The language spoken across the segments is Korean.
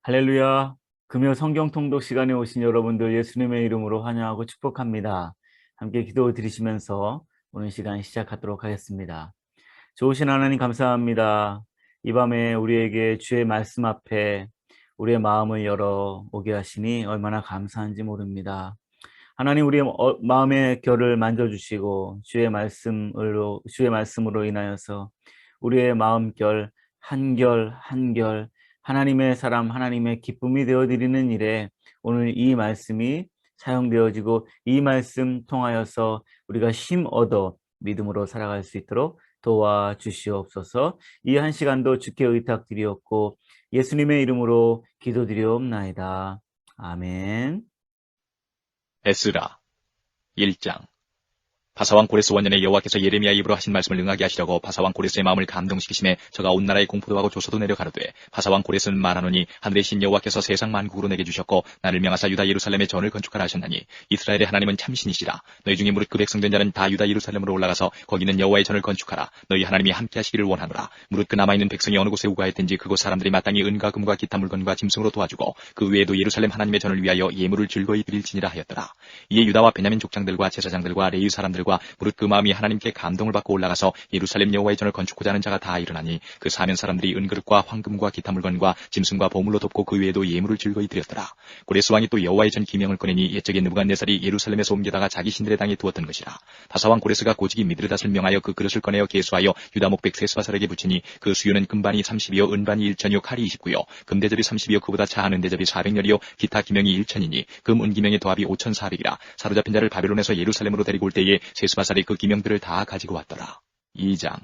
할렐루야. 금요 성경 통독 시간에 오신 여러분들 예수님의 이름으로 환영하고 축복합니다. 함께 기도 드리시면서 오늘 시간 시작하도록 하겠습니다. 좋으신 하나님 감사합니다. 이 밤에 우리에게 주의 말씀 앞에 우리의 마음을 열어 오게 하시니 얼마나 감사한지 모릅니다. 하나님 우리의 마음의 결을 만져주시고 주의 말씀으로 인하여서 우리의 마음결 한결 한결 하나님의 사람 하나님의 기쁨이 되어드리는 일에 오늘 이 말씀이 사용되어지고 이 말씀 통하여서 우리가 힘 얻어 믿음으로 살아갈 수 있도록 도와주시옵소서. 이 한 시간도 주께 의탁드리옵고 예수님의 이름으로 기도드리옵나이다. 아멘. 에스라 1장. 바사왕 고레스 원년에 여호와께서 예레미야 입으로 하신 말씀을 응하게 하시려고 바사왕 고레스의 마음을 감동시키심에 저가 온 나라에 공포도 하고 조소도 내려 가로되, 바사왕 고레스는 말하노니 하늘의 신 여호와께서 세상 만국으로 내게 주셨고 나를 명하사 유다 예루살렘에 전을 건축하라 하셨나니 이스라엘의 하나님은 참신이시라. 너희 중에 무릇 그 백성된 자는 다 유다 예루살렘으로 올라가서 거기는 여호와의 전을 건축하라. 너희 하나님이 함께 하시기를 원하노라. 무릇 그 남아있는 백성이 어느 곳에 우거하였든지 그곳 사람들이 마땅히 은과 금과 기타 물건과 짐승으로 도와주고 그 외에도 예루살렘 하나님의 전을 위하여 예물을 즐거이 드릴지니라 하였더라. 이에 유다와 베냐민 족장들과 제사장들과 레위 사람들과 무릇 그 마음이 하나님께 감동을 받고 올라가서 예루살렘 여호와의 전을 건축고자 하는 자가 다 일어나니 그 사면 사람들이 은그릇과 황금과 기타 물건과 짐승과 보물로 돕고 그 외에도 예물을 즐거이 드렸더라. 고레스 왕이 또 여호와의 전 기명을 꺼내니 옛적에 느부갓네살이 예루살렘에서 옮겨다가 자기 신들의 당에 두었던 것이라. 바사왕 고레스가 고직이 미드르닷을 명하여 그 그릇을 꺼내어 계수하여 유다 목백 세스바살에게 붙이니 그 수요는 금반이 30이요 은반이 1천이요 칼이 29요 금대접이 30이요 그보다 차한 은대접이 400열이요 기타 기명이 1천이니 금 은기명의 도합이 5,400이라. 사로잡힌 자를 바벨론에서 예루살렘으로 데리고 올 때에 세스바살이 그 기명들을 다 가지고 왔더라. 2장.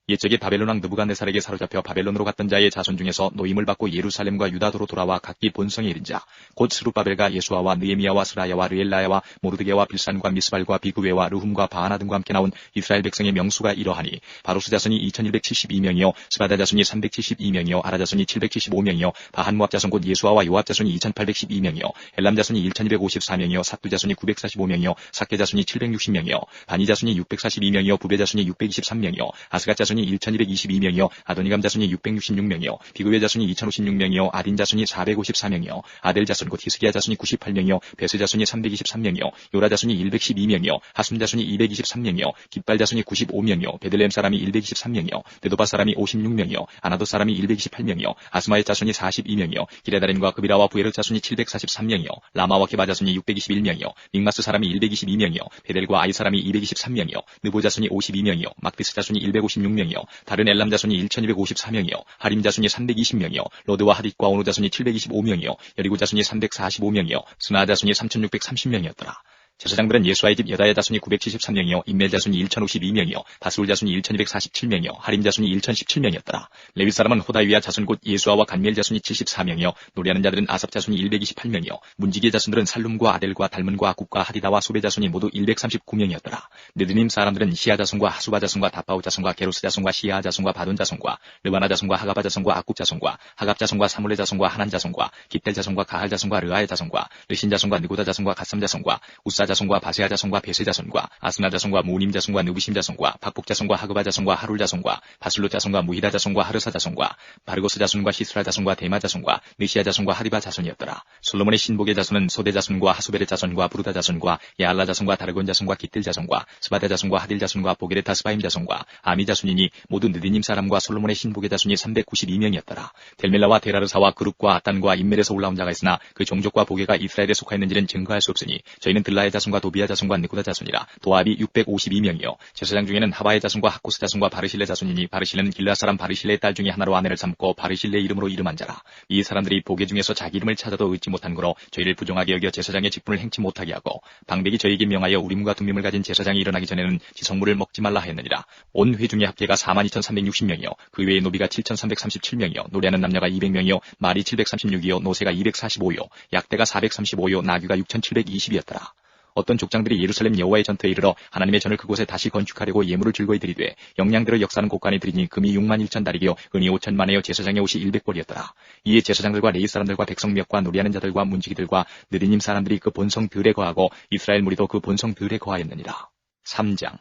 옛적에 바벨론 왕 느부갓네살에게 사로잡혀 바벨론으로 갔던 자의 자손 중에서 노임을 받고 예루살렘과 유다도로 돌아와 각기 본성에 이른 자, 곧 스룹바벨과 예수아와 느헤미야와 스라야와 르엘라야와 모르드게와 빌산과 미스발과 비그웨와 르훔과 바하나 등과 함께 나온 이스라엘 백성의 명수가 이러하니, 바로스 자손이 2172명이요 스바다 자손이 372명이요 아라 자손이 775명이요 바한모압 자손 곧 예수아와 요압 자손이 2812명이요 엘람 자손이 1254명이요 삭두 자손이 945명이요 삭게 자손이 760명이요 바니 자손이 642명이요 부베 자손이 623명이요 아스갓 자손이 1222명이요 아도니감 자손이 666명이요 비그웨 자손이 2056명이요 아딘 자손이 454명이요 아델 자손 곧 히스기야 자손이 98명이요 베스 자손이 323명이요 요라 자손이 112명이요 하숨 자손이 223명이요 깃발 자손이 95명이요 베들레헴 사람이 123명이요 네도바 사람이 56명이요 아나도 사람이 128명이요 아스마의 자손이 42명이요 기레다림과 그비라와 부에르 자손이 743명이요 라마와 게바 자손이 621명이요 믹마스 사람이 122명이요 베델과 아이 사람이 223명이요 느보 자손이 52명이요 막비스 자손이 156명이요 다른 엘람 자손이 1254명이요 하림 자손이 320명이요 로드와 하딧과 오노 자손이 725명이요 여리고 자손이 345명이요 스나 자손이 3630명이었더라. 제사장들은 예수아의 집 여다야 자손이 973명이요 임멜 자손이 1052명이요 다스울 자손이 1247명이요 하림 자손이 1017명이었더라. 레위 사람은 호다위야 자손 곧 예수아와 간미엘 자손이 74명이요 노래하는 자들은 아삽 자손이 128명이요 문지기의 자손들은 살룸과 아델과 달문과 아굽과 하디다와 소베 자손이 모두 139명이었더라. 느드님 사람들은 시아 자손과 하수바 자손과 다파우 자손과 게로스 자손과 시아 자손과 바돈 자손과 르바나 자손과 하가바 자손과 아굽 자손과 하갑 자손과 사물레 자손과 하난 자손과 깃델 자손과 가할 자손과 르아의 자손과 르신 자손과 느고다 자손과 갓삼 자손과 우사 자손과 바세아 자손과 베세 자손과 아스나 자손과 무님 자손과 느부심 자손과 박복 자손과 하그바 자손과 하룰 자손과 바술로 자손과 무히다 자손과 하르사 자손과 바르고스 자손과 시스라 자손과 데마 자손과 느시아 자손과 하리바 자손이었더라. 솔로몬의 신복의 자손은 소대 자손과 하수베르 자손과 부르다 자손과 야알라 자손과 다르곤 자손과 깃들 자손과 스바다 자손과 하딜 자손과 보게레타 스바임 자손과 아미 자손이니 모두 느디님 사람과 솔로몬의 신복의 자손이 392명이었더라. 델멜라와 데라르사와 그룹과 아단과 인멜에서 올라온 자가 있으나 그 종족과 보게가 이스라엘에 속하였는지는 증거할 수 없으니 저희는 들라의 자손과 도비아 자손과 느고다 자손이라. 도합이 652명이요 제사장 중에는 하바의 자손과 하코스 자손과 바르실레 자손이니 바르실레는 길라 사람 바르실레의 딸 중에 하나로 아내를 삼고 바르실레 이름으로 이름한 자라. 이 사람들이 보게 중에서 자기 이름을 찾아도 얻지 못한 거로 저희를 부정하게 여겨 제사장의 직분을 행치 못하게 하고 방백이 저에게 명하여 우림과 둠밈을 가진 제사장이 일어나기 전에는 지성물을 먹지 말라 하였느니라. 온 회중의 합계가 42,360명이요 그 외에 노비가 7,337명이요 노래하는 남녀가 200명이요 말이 736이요 노새가 245요 약대가 435요 나귀가 6,720이었더라. 어떤 족장들이 예루살렘 여호와의 전터에 이르러 하나님의 전을 그곳에 다시 건축하려고 예물을 즐거이 드리되 영양대로 역사는 곡간에 드리니 금이 61,000달이요 은이 5,000만에요 제사장의 옷이 100벌이었더라. 이에 제사장들과 레위 사람들과 백성 몇과 노래하는 자들과 문지기들과 느리님 사람들이 그 본성 들에 거하고 이스라엘 무리도 그 본성 들에 거하였느니라. 3장.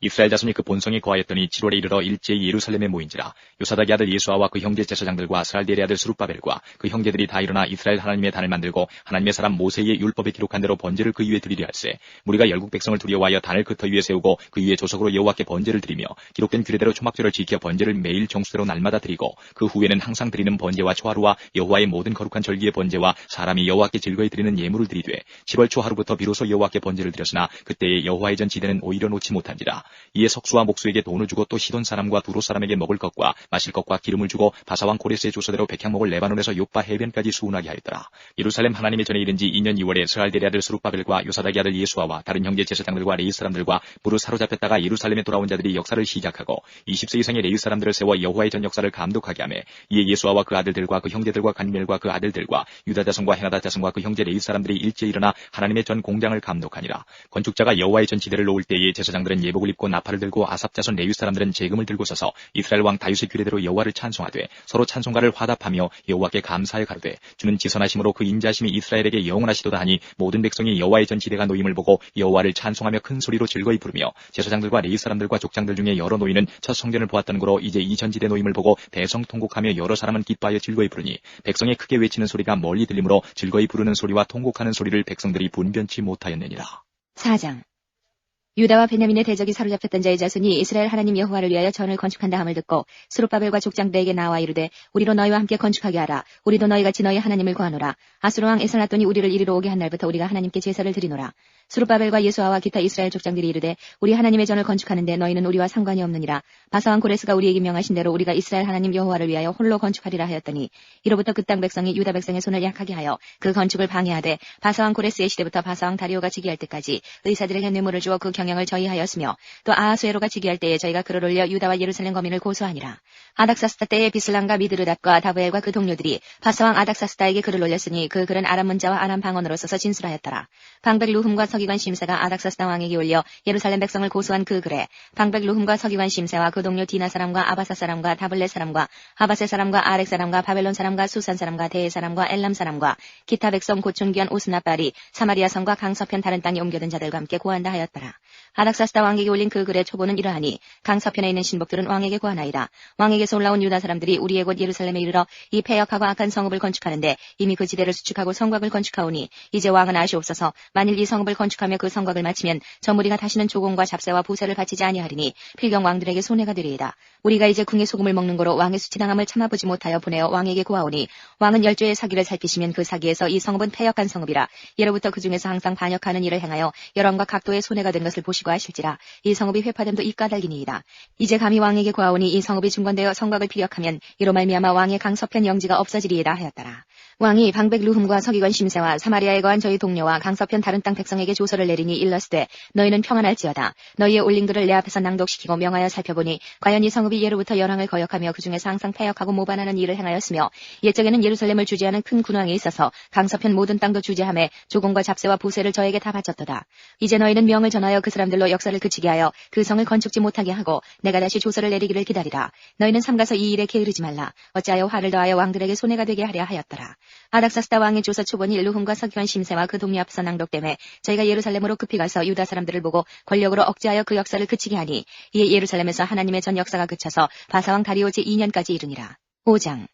이스라엘 자손이 그 본성에 거하였더니 7월에 이르러 일제히 예루살렘에 모인지라. 요사닥의 아들 예수아와 그 형제 제사장들과 스알디엘의 아들 스룹바벨과 그 형제들이 다 일어나 이스라엘 하나님의 단을 만들고 하나님의 사람 모세의 율법에 기록한 대로 번제를 그 위에 드리려 할세. 무리가 열국 백성을 두려워하여 단을 그 터 위에 세우고 그 위에 조석으로 여호와께 번제를 드리며 기록된 규례대로 초막절을 지켜 번제를 매일 정수대로 날마다 드리고 그 후에는 항상 드리는 번제와 초하루와 여호와의 모든 거룩한 절기의 번제와 사람이 여호와께 즐거이 드리는 예물을 드리되 7월 초하루부터 비로소 여호와께 번제를 드렸으나 그때에 여호와의 전 지대는 오히려 놓지 못한지라. 이에 석수와 목수에게 돈을 주고 또 시돈 사람과 두로 사람에게 먹을 것과 마실 것과 기름을 주고 바사왕 고레스의 조서대로 백향목을 레바논에서 요빠 해변까지 수운하게 하였더라. 예루살렘 하나님의 전에 이른 지 2년 2월에 스알데의 아들 스룹바벨과 요사닥의 아들 예수아와 다른 형제 제사장들과 레위 사람들과 무릇 사로잡혔다가 예루살렘에 돌아온 자들이 역사를 시작하고 20세 이상의 레위 사람들을 세워 여호와의 전 역사를 감독하게 하며 이에 예수아와 그 아들들과 그 형제들과 간멜과 그 아들들과 유다 자손과 헤나다 자손과 그 형제 레위 사람들이 일제 일어나 하나님의 전 공장을 감독하니라. 건축자가 여호와의 전 지대를 놓을 때에 제사장들은 예복을 입고 나팔을 들고 아삽 자손 레위 사람들은 재금을 들고 서서 이스라엘 왕 다윗의 규례대로 여호와를 찬송하되 서로 찬송가를 화답하며 여호와께 감사하여 가로되 주는 지선하심으로 그 인자심이 이스라엘에게 영원하시도다 하니 모든 백성이 여호와의 전 지대가 놓임을 보고 여호와를 찬송하며 큰 소리로 즐거이 부르며 제사장들과 레위 사람들과 족장들 중에 여러 노인은 첫 성전을 보았다는 거로 이제 이 전 지대 놓임을 보고 대성통곡하며 여러 사람은 기뻐하여 즐거이 부르니 백성의 크게 외치는 소리가 멀리 들리므로 즐거이 부르는 소리와 통곡하는 소리를 백성들이 분변치 못하였느니라. 4장. 유다와 베냐민의 대적이 사로잡혔던 자의 자손이 이스라엘 하나님 여호와를 위하여 전을 건축한다 함을 듣고 스룹바벨과 족장들에게 나와 이르되 우리로 너희와 함께 건축하게 하라. 우리도 너희같이 너희 하나님을 구하노라. 아수르 왕 에살라돈이 우리를 이리로 오게 한 날부터 우리가 하나님께 제사를 드리노라. 스룹바벨과 예수아와 기타 이스라엘 족장들이 이르되 우리 하나님의 전을 건축하는데 너희는 우리와 상관이 없느니라. 바사왕 고레스가 우리에게 명하신 대로 우리가 이스라엘 하나님 여호와를 위하여 홀로 건축하리라 하였더니 이로부터 그 땅 백성이 유다 백성의 손을 약하게 하여 그 건축을 방해하되 바사왕 고레스의 시대부터 바사왕 다리오가 지기할 때까지 의사들에게 뇌물을 주어 그 경영을 저희하였으며 또 아하수에로가 지기할 때에 저희가 그를 올려 유다와 예루살렘 거민을 고소하니라. 아닥사스다 때에 비슬람과 미드르닷과 다브엘과 그 동료들이 바사왕 아닥사스다에게 글을 올렸으니 그 글은 아람 문자와 아람 방언으로 써서 진술하였더라. 방백 루흠과 서기관 심사가 아닥사스다 왕에게 올려 예루살렘 백성을 고소한 그 글에 방백 루흠과 서기관 심사와 그 동료 디나 사람과 아바사 사람과 다블레 사람과 하바세 사람과 아렉 사람과 바벨론 사람과 수산 사람과 대해 사람과 엘람 사람과 기타 백성 고촌기한 오스나빨이 사마리아 성과 강서편 다른 땅에 옮겨든 자들과 함께 고한다 하였더라. 아닥사스다 왕에게 올린 그 글의 초보는 이러하니 강서편에 있는 신복들은 왕에게 고하나이다. 왕에게서 올라온 유다 사람들이 우리의 곳 예루살렘에 이르러 이 패역하고 악한 성읍을 건축하는데 이미 그 지대를 수축하고 성곽을 건축하오니 이제 왕은 아시옵소서. 만일 이 성읍을 건축하며 그 성곽을 마치면 저 무리가 다시는 조공과 잡세와 부세를 바치지 아니하리니 필경 왕들에게 손해가 되리이다. 우리가 이제 궁의 소금을 먹는 거로 왕의 수치당함을 참아보지 못하여 보내어 왕에게 고하오니 왕은 10조의 사기를 살피시면 그 사기에서 이 성읍은 패역한 성읍이라. 예로부터 그 중에서 항상 반역하는 일을 행하여 여론과 각도의 손해가 된 것을 보시고 하실지라. 이 성읍이 회파됨도 이 까닭이니이다. 이제 감히 왕에게 고하오니 이 성읍이 중건되어 성곽을 피력하면 이로 말미암아 왕의 강서편 영지가 없어지리이다 하였더라. 왕이 방백 루흠과 서기관 심세와 사마리아에 거한 저희 동료와 강서편 다른 땅 백성에게 조서를 내리니 일러스되 너희는 평안할지어다. 너희의 올린 글을 내 앞에서 낭독시키고 명하여 살펴보니 과연 이 성읍이 예로부터 열왕을 거역하며 그 중에서 항상 패역하고 모반하는 일을 행하였으며 옛적에는 예루살렘을 주재하는 큰 군왕이 있어서 강서편 모든 땅도 주재하며 조공과 잡세와 부세를 저에게 다 바쳤도다. 이제 너희는 명을 전하여 그 사람들로 역사를 그치게 하여 그 성을 건축지 못하게 하고 내가 다시 조서를 내리기를 기다리라. 너희는 삼가서 이 일에 게으르지 말라. 어찌하여 화를 더하여 왕들에게 손해가 되게 하랴 하였더라. 아닥사스다 왕의 조서 초본이 루흠과 서기관 심세와 그 동료 앞에서 낭독되매 저희가 예루살렘으로 급히 가서 유다 사람들을 보고 권력으로 억제하여 그 역사를 그치게 하니 이에 예루살렘에서 하나님의 전 역사가 그쳐서 바사왕 다리오 제2년까지 이르니라. 5장.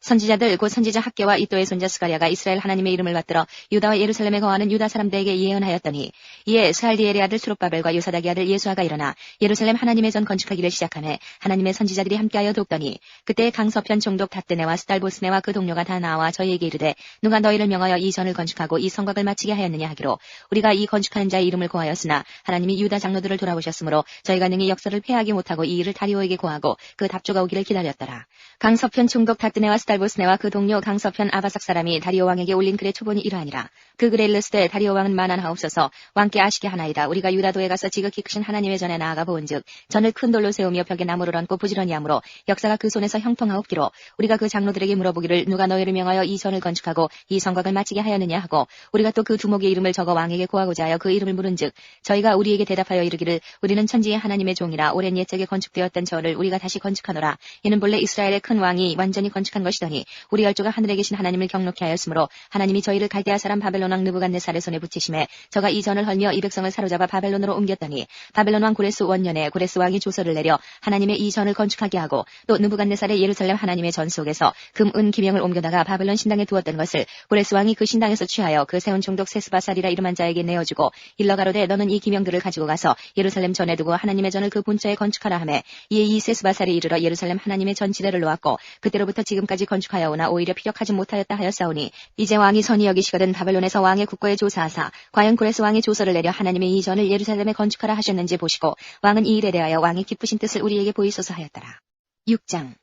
선지자들 곧 선지자 학계와 이또의 손자 스가랴가 이스라엘 하나님의 이름을 받들어 유다와 예루살렘에 거하는 유다 사람들에게 예언하였더니 이에 스알디엘의 아들 스룹바벨과 요사닥의 아들 예수아가 일어나 예루살렘 하나님의 전 건축하기를 시작하매 하나님의 선지자들이 함께하여 돕더니 그때 강서편 총독 닷드네와 스달보스네와 그 동료가 다 나와 저희에게 이르되 누가 너희를 명하여 이 전을 건축하고 이 성곽을 마치게 하였느냐 하기로 우리가 이 건축하는 자의 이름을 고하였으나 하나님이 유다 장로들을 돌아보셨으므로 저희가 능히 역사를 패하기 못하고 이 일을 다리오에게 고하고 그 답조가 오기를 기다렸더라. 강서편 총독 닷드네와 스달보스네와 그 동료 강서편 아바삭 사람이 다리오 왕에게 올린 글의 초본이 이러하니라. 그 글에 일렀으되 다리오 왕은 만한하옵소서. 왕께 아시게 하나이다. 우리가 유다도에 가서 지극히 크신 하나님의 전에 나아가 보은즉 전을 큰 돌로 세우며 벽에 나무를 얹고 부지런히 하므로 역사가 그 손에서 형통하옵기로 우리가 그 장로들에게 물어보기를 누가 너희를 명하여 이 전을 건축하고 이 성곽을 마치게 하였느냐 하고 우리가 또 그 두목의 이름을 적어 왕에게 고하고자 하여 그 이름을 물은즉 저희가 우리에게 대답하여 이르기를 우리는 천지의 하나님의 종이라 오랜 옛적에 건축되었던 저를 우리가 다시 건축하노라. 이는 본래 이스라엘의 큰 왕이 완전히 건축한 것이 하시더니 우리 열조가 하늘에 계신 하나님을 경록케 하였으므로 하나님이 저희를 갈대아 사람 바벨론 왕 느부갓네살의 손에 붙이심에 저가 이 전을 헐며 이 백성을 사로잡아 바벨론으로 옮겼더니 바벨론 왕 고레스 원년에 고레스 왕이 조서를 내려 하나님의 이 전을 건축하게 하고 또 느부갓네살의 예루살렘 하나님의 전 속에서 금, 은, 기명을 옮겨다가 바벨론 신당에 두었던 것을 고레스 왕이 그 신당에서 취하여 그 세운 총독 세스바살이라 이름한 자에게 내어주고 일러 가로되 너는 이 기명들을 가지고 가서 예루살렘 전에 두고 하나님의 전을 그 본처에 건축하라 하매 이에 이 세스바살이 이르러 예루살렘 하나님의 전 지대를 놓았고 그때로부터 지금까지 건축하여 오나 오히려 필요하지 못하였다 하였사오니 이제 왕이 선히 여기시거든 바벨론에서 왕의 국고에 조사하사 과연 고레스 왕이 조서를 내려 하나님의 이 전을 예루살렘에 건축하라 하셨는지 보시고 왕은 이 일에 대하여 왕의 기쁘신 뜻을 우리에게 보이소서 하였더라. 6장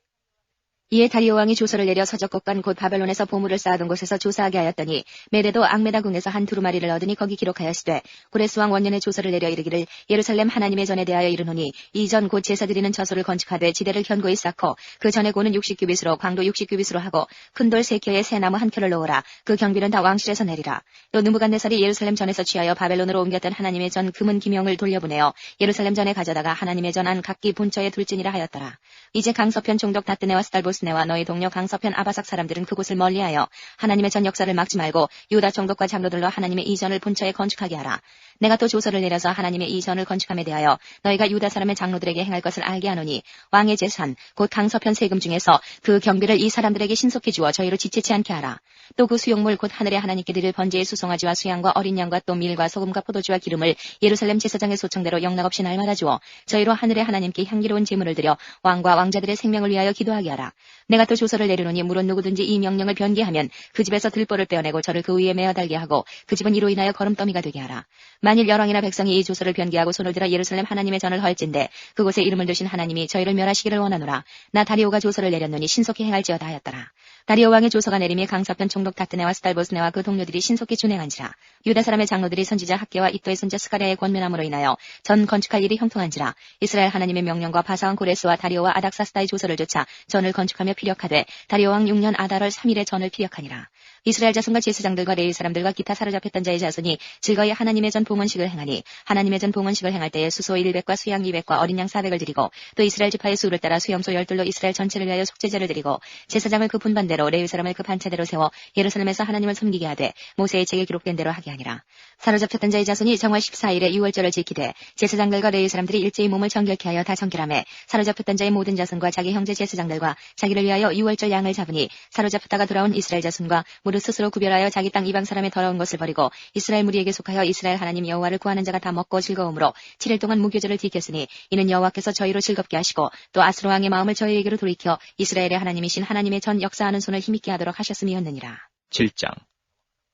이에 다리오 왕이 조서를 내려 서적국간 곧 바벨론에서 보물을 쌓아둔 곳에서 조사하게 하였더니 메대도 악메다궁에서 한 두루마리를 얻으니 거기 기록하였으되 고레스 왕 원년에 조서를 내려 이르기를 예루살렘 하나님의 전에 대하여 이르노니 이 전 곧 제사드리는 처소를 건축하되 지대를 견고히 쌓고 그 전에 고는 60규빗으로 광도 60규빗으로 하고 큰 돌 3켜에 새 나무 1켜를 놓으라. 그 경비는 다 왕실에서 내리라. 또 느부갓네살이 예루살렘 전에서 취하여 바벨론으로 옮겼던 하나님의 전 금은 기명을 돌려보내어 예루살렘 전에 가져다가 하나님의 전 안 각기 본처에 둘지니라 하였더라. 이제 강서편 총독 다뜨네와 스달보스네와 너희 동료 강서편 아바삭 사람들은 그곳을 멀리하여 하나님의 전 역사를 막지 말고 유다 총독과 장로들로 하나님의 이 전을 본처에 건축하게 하라. 내가 또 조서를 내려서 하나님의 이 전을 건축함에 대하여 너희가 유다 사람의 장로들에게 행할 것을 알게 하노니 왕의 재산 곧 강서편 세금 중에서 그 경비를 이 사람들에게 신속히 주어 저희로 지체치 않게 하라. 또 그 수용물 곧 하늘의 하나님께 드릴 번제의 수송아지와 수양과 어린 양과 또 밀과 소금과 포도주와 기름을 예루살렘 제사장의 소청대로 영락없이 날마다 주어 저희로 하늘의 하나님께 향기로운 제물을 드려 왕과 왕자들의 생명을 위하여 기도하게 하라. 내가 또 조서를 내리노니 물론 누구든지 이 명령을 변개하면 그 집에서 들보를 떼어내고 저를 그 위에 메어 달게 하고 그 집은 이로 인하여 거름더미가 되게 하라. 만일 열왕이나 백성이 이 조서를 변개하고 손을 들어 예루살렘 하나님의 전을 헐진대 그곳에 이름을 두신 하나님이 저희를 멸하시기를 원하노라. 나 다리오가 조서를 내렸노니 신속히 행할지어다 하였더라. 다리오 왕의 조서가 내림이 강서편 총독 다뜨네와 스달보스네와 그 동료들이 신속히 준행한지라. 유다 사람의 장로들이 선지자 학계와 이또의 손자 스가랴의 권면함으로 인하여 전 건축할 일이 형통한지라. 이스라엘 하나님의 명령과 바사왕 고레스와 다리오와 아닥사스다의 조서를 조차 전을 건축하며 피력하되 다리오 왕 6년 아달월 3일에 전을 피력하니라. 이스라엘 자손과 제사장들과 레위 사람들과 기타 사로잡혔던 자의 자손이 즐거이 하나님의 전 봉헌식을 행하니 하나님의 전 봉헌식을 행할 때에 수소 100과 수양 200과 어린 양 400을 드리고 또 이스라엘 지파의 수를 따라 수염소 10둘로 이스라엘 전체를 위하여 속죄제를 드리고 제사장을 그 분반대로 레위 사람을 그 반차대로 세워 예루살렘에서 하나님을 섬기게 하되 모세의 책에 기록된 대로 하게 하니라. 사로잡혔던 자의 자손이 정월 14일에 6월절을 지키되 제사장들과 레위 사람들이 일제히 몸을 정결케 하여 다 정결하매 사로잡혔던 자의 모든 자손과 자기 형제 제사장들과 자기를 위하여 6월절 양을 잡으니 사로잡혔다가 돌아온 이스라엘 자손과 무릇 스스로 구별하여 자기 땅 이방 사람의 더러운 것을 버리고 이스라엘 무리에게 속하여 이스라엘 하나님 여호와를 구하는 자가 다 먹고 즐거움으로 7일 동안 무교절을 지켰으니 이는 여호와께서 저희로 즐겁게 하시고 또 아스로 왕의 마음을 저희에게로 돌이켜 이스라엘의 하나님이신 하나님의 전 역사하는 손을 힘있게 하도록 하셨음이었느니라. 7장